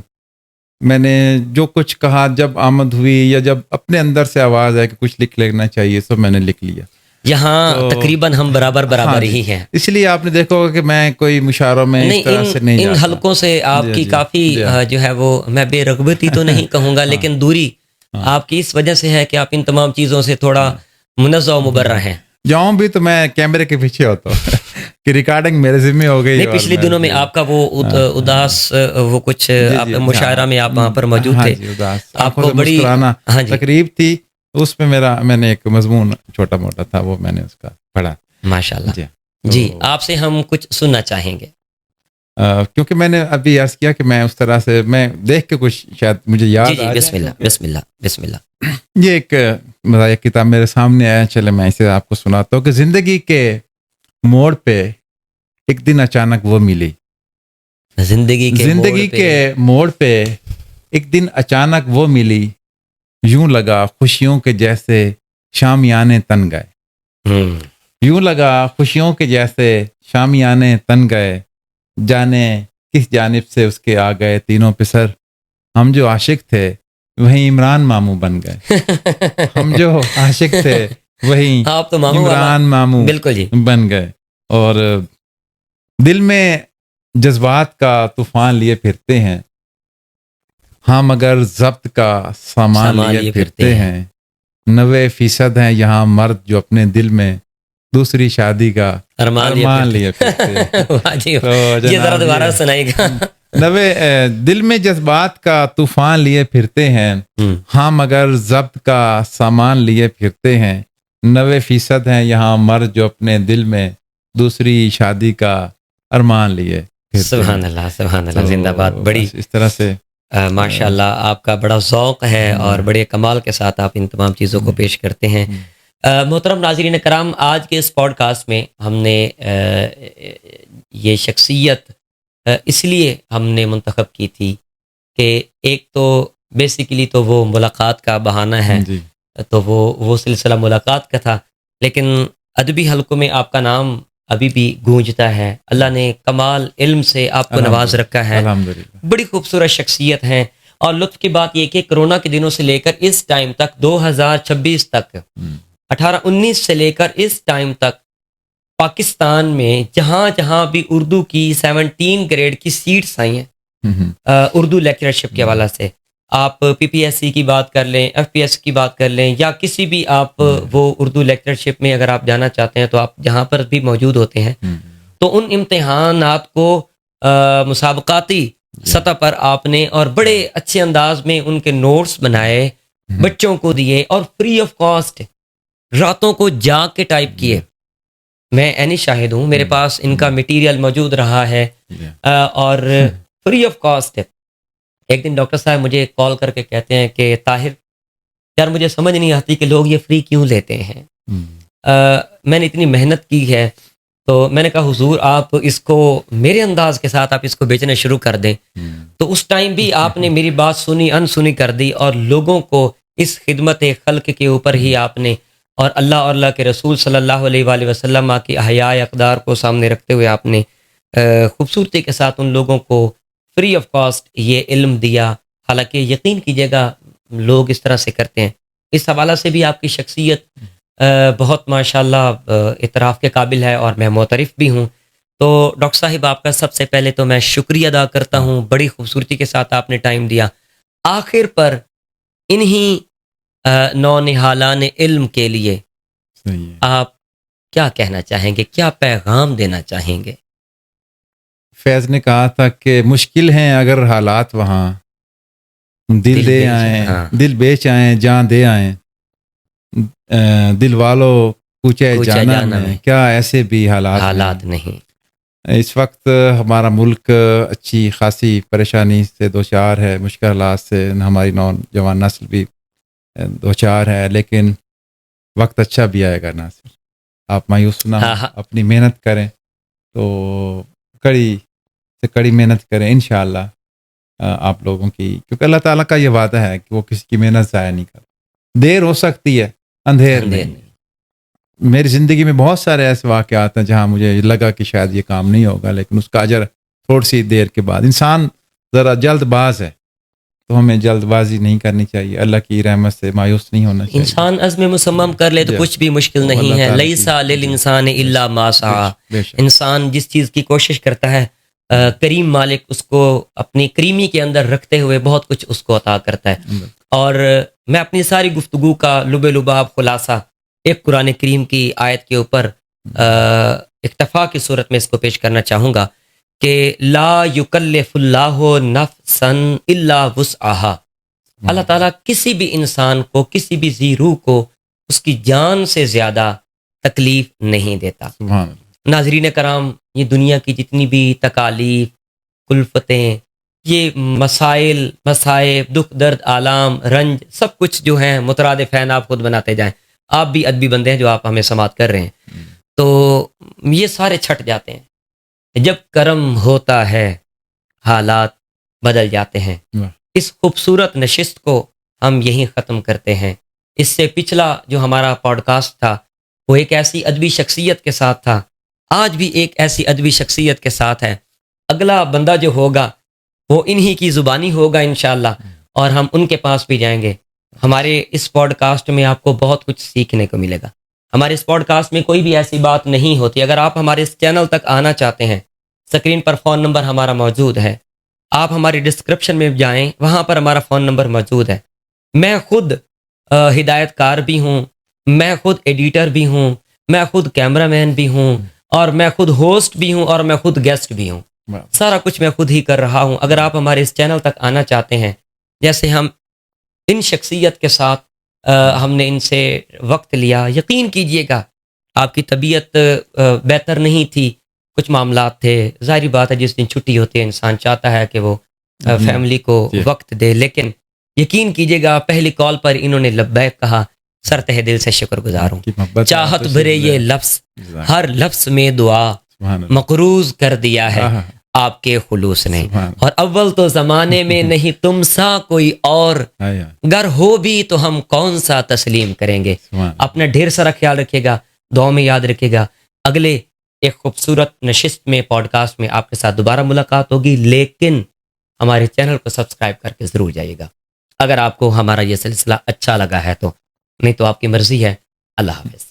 میں نے جو کچھ کہا جب آمد ہوئی یا جب اپنے اندر سے آواز ہے کہ کچھ لکھ لینا چاہیے, سب میں نے لکھ لیا. یہاں تقریباً ہم برابر ہی ہیں. اس لیے آپ نے دیکھا ہوگا کہ میں کوئی مشاعروں میں اس طرح سے نہیں ان حلقوں سے آپ کی کافی جو ہے وہ, میں بے رغبتی تو نہیں کہوں گا, لیکن دوری آپ کی اس وجہ سے ہے کہ آپ ان تمام چیزوں سے تھوڑا منزہ و مبرہ ہیں. جاؤں بھی تو میں کیمرے کے پیچھے ہوتا ہوں کہ ریکارڈنگ میرے ذمہ ہو گئی. نہیں, پچھلے دنوں میں آپ کا وہ اداس وہ کچھ مشاعرہ میں آپ وہاں پر موجود تھے, آپ کو بڑی تقریب تھی, اس میں میں نے ایک مضمون چھوٹا موٹا تھا, وہ میں نے اس کا پڑھا. ماشاءاللہ. جی آپ سے ہم کچھ سننا چاہیں گے, کیونکہ میں نے ابھی عرض کیا کہ میں اس طرح سے میں دیکھ کے کچھ شاید مجھے یاد. بسم اللہ. یہ ایک مزاحیہ کتاب میرے سامنے آیا, چلے میں اسے آپ کو سناتا ہوں کہ زندگی کے موڑ پہ ایک دن اچانک وہ ملی. زندگی کے موڑ پہ ایک دن اچانک وہ ملی, یوں لگا خوشیوں کے جیسے شامیانے تن گئے. یوں لگا خوشیوں کے جیسے شامیانے تن گئے, جانے کس جانب سے اس کے آ گئے تینوں پسر. ہم جو عاشق تھے وہیں عمران ماموں بن گئے. ہم جو عاشق تھے وہیں عمران ماموں بالکل جی بن گئے. اور دل میں جذبات کا طوفان لیے پھرتے ہیں, ہاں مگر ضبط کا سامان لیے پھرتے ہیں. 90% ہیں یہاں مرد جو اپنے دل میں دوسری شادی کا ارمان لیے پھرتے ہیں. یہ ذرا دوبارہ سنائے گا. 90 دل میں جذبات کا طوفان لیے پھرتے ہیں, ہاں مگر ضبط کا سامان لیے پھرتے ہیں. 90% ہیں یہاں مرد جو اپنے دل میں دوسری شادی کا ارمان لیے. سبحان اللہ سبحان اللہ, زندہ باد. بڑی اس طرح سے ماشاء اللہ آپ کا بڑا ذوق ہے اور بڑے کمال کے ساتھ آپ ان تمام چیزوں کو پیش کرتے ہیں. محترم ناظرین کرام, آج کے اس پوڈ کاسٹ میں ہم نے یہ شخصیت اس لیے ہم نے منتخب کی تھی کہ ایک تو بیسیکلی تو وہ ملاقات کا بہانہ ہے, تو وہ سلسلہ ملاقات کا تھا, لیکن ادبی حلقوں میں آپ کا نام ابھی بھی گونجتا ہے. اللہ نے کمال علم سے آپ کو نواز رکھا ہے. الحمدللہ. بڑی خوبصورت شخصیت ہیں. اور لطف کی بات یہ کہ کرونا کے دنوں سے لے کر اس ٹائم تک 2026 تک 18-19 سے لے کر اس ٹائم تک پاکستان میں جہاں جہاں بھی اردو کی 17 گریڈ کی سیٹس آئی ہیں اردو لیکچرشپ کے حوالے سے، آپ پی پی ایس سی کی بات کر لیں، ایف پی ایس کی بات کر لیں، یا کسی بھی آپ وہ اردو لیکچرشپ میں اگر آپ جانا چاہتے ہیں تو آپ جہاں پر بھی موجود ہوتے ہیں، تو ان امتحانات کو مسابقاتی سطح پر آپ نے اور بڑے اچھے انداز میں ان کے نوٹس بنائے، بچوں کو دیے اور فری آف کاسٹ راتوں کو جا کے ٹائپ کیے. میں عینی شاہد ہوں، میرے پاس ان کا مٹیریل موجود رہا ہے اور فری آف کاسٹ. ایک دن ڈاکٹر صاحب مجھے کال کر کے کہتے ہیں کہ طاہر یار مجھے سمجھ نہیں آتی کہ لوگ یہ فری کیوں لیتے ہیں. میں نے اتنی محنت کی ہے. تو میں نے کہا حضور آپ اس کو میرے انداز کے ساتھ آپ اس کو بیچنا شروع کر دیں. تو اس ٹائم بھی آپ نے میری بات سنی انسنی کر دی اور لوگوں کو اس خدمت خلق کے اوپر ہی آپ نے اور اللہ کے رسول صلی اللہ علیہ وآلہ وسلم کی احیاء اقدار کو سامنے رکھتے ہوئے آپ نے خوبصورتی کے ساتھ ان لوگوں کو فری آف کاسٹ یہ علم دیا. حالانکہ یقین کیجیے گا لوگ اس طرح سے کرتے ہیں. اس حوالہ سے بھی آپ کی شخصیت بہت ماشاءاللہ اعتراف کے قابل ہے اور میں معترف بھی ہوں. تو ڈاکٹر صاحب آپ کا سب سے پہلے تو میں شکریہ ادا کرتا ہوں، بڑی خوبصورتی کے ساتھ آپ نے ٹائم دیا. آخر پر انہی نونہالان علم کے لیے آپ کیا کہنا چاہیں گے، کیا پیغام دینا چاہیں گے؟ فیض نے کہا تھا کہ مشکل ہیں اگر حالات وہاں دل دے آئیں، دل بیچ آئیں، جان دے آئیں، دل والوں کوچے جانا میں کیا ایسے بھی حالات نہیں. اس وقت ہمارا ملک اچھی خاصی پریشانی سے دوچار ہے، مشکل حالات سے ہماری نوجوان نسل بھی دوچار ہے، لیکن وقت اچھا بھی آئے گا. ناصر آپ مایوس نہ اپنی محنت کریں، تو کڑی سے کڑی محنت کریں انشاءاللہ آپ لوگوں کی، کیونکہ اللہ تعالیٰ کا یہ وعدہ ہے کہ وہ کسی کی محنت ضائع نہیں کرتا. دیر ہو سکتی ہے، اندھیر نہیں. میری زندگی میں بہت سارے ایسے واقعات ہیں جہاں مجھے لگا کہ شاید یہ کام نہیں ہوگا، لیکن اس کا اجر تھوڑی سی دیر کے بعد. انسان ذرا جلد باز ہے تو ہمیں جلد بازی نہیں کرنی چاہیے، اللہ کی رحمت سے مایوس نہیں ہونا چاہیے. انسان عزم مصمم کر لے تو کچھ بھی مشکل نہیں ہے. لیسا للانسان الا ما سعی. انسان جس چیز کی کوشش کرتا ہے کریم مالک اس کو اپنی کریمی کے اندر رکھتے ہوئے بہت کچھ اس کو عطا کرتا ہے. اور میں اپنی ساری گفتگو کا لب لباب خلاصہ ایک قرآن کریم کی آیت کے اوپر اکتفا کی صورت میں اس کو پیش کرنا چاہوں گا کہ لا یکلف اللہ نفسا الا وسعها. اللہ تعالیٰ کسی بھی انسان کو، کسی بھی ذی روح کو اس کی جان سے زیادہ تکلیف نہیں دیتا. ناظرین کرام، یہ دنیا کی جتنی بھی تکالیف، کلفتیں، یہ مسائل، مصائب، دکھ درد، آلام، رنج، سب کچھ جو ہیں مترادف ہیں، آپ خود بناتے جائیں. آپ بھی ادبی بندے ہیں جو آپ ہمیں سماعت کر رہے ہیں، تو یہ سارے چھٹ جاتے ہیں. جب کرم ہوتا ہے حالات بدل جاتے ہیں. اس خوبصورت نشست کو ہم یہیں ختم کرتے ہیں. اس سے پچھلا جو ہمارا پوڈ کاسٹ تھا وہ ایک ایسی ادبی شخصیت کے ساتھ تھا، آج بھی ایک ایسی ادبی شخصیت کے ساتھ ہے. اگلا بندہ جو ہوگا وہ انہی کی زبانی ہوگا انشاءاللہ، اور ہم ان کے پاس بھی جائیں گے. ہمارے اس پوڈ کاسٹ میں آپ کو بہت کچھ سیکھنے کو ملے گا. ہمارے اس پوڈ کاسٹ میں کوئی بھی ایسی بات نہیں ہوتی. اگر آپ ہمارے اس چینل تک آنا چاہتے ہیں، سکرین پر فون نمبر ہمارا موجود ہے، آپ ہماری ڈسکرپشن میں جائیں، وہاں پر ہمارا فون نمبر موجود ہے. میں خود ہدایت کار بھی ہوں، میں خود ایڈیٹر بھی ہوں، میں خود کیمرہ مین بھی ہوں، اور میں خود ہوسٹ بھی ہوں، اور میں خود گیسٹ بھی ہوں. سارا کچھ میں خود ہی کر رہا ہوں. اگر آپ ہمارے اس چینل تک آنا چاہتے ہیں، جیسے ہم ان شخصیت کے ساتھ ہم نے ان سے وقت لیا، یقین کیجئے گا آپ کی طبیعت بہتر نہیں تھی، کچھ معاملات تھے، ظاہری بات ہے جس دن چھٹی ہوتی ہے انسان چاہتا ہے کہ وہ فیملی کو وقت دے، لیکن یقین کیجئے گا پہلی کال پر انہوں نے لبیک کہا. سر تہ دل سے شکر گزار ہوں. چاہت بھرے یہ لفظ، ہر لفظ میں دعا مقروض کر دیا ہے آپ کے خلوص نے. اور اول تو زمانے میں نہیں تم سا کوئی اور، گر ہو بھی تو ہم کون سا تسلیم کریں گے. اپنا ڈھیر سارا خیال رکھیے گا، دعاؤں میں یاد رکھیے گا. اگلے ایک خوبصورت نشست میں پوڈ کاسٹ میں آپ کے ساتھ دوبارہ ملاقات ہوگی، لیکن ہمارے چینل کو سبسکرائب کر کے ضرور جائیے گا اگر آپ کو ہمارا یہ سلسلہ اچھا لگا ہے تو، نہیں تو آپ کی مرضی ہے۔ اللہ حافظ۔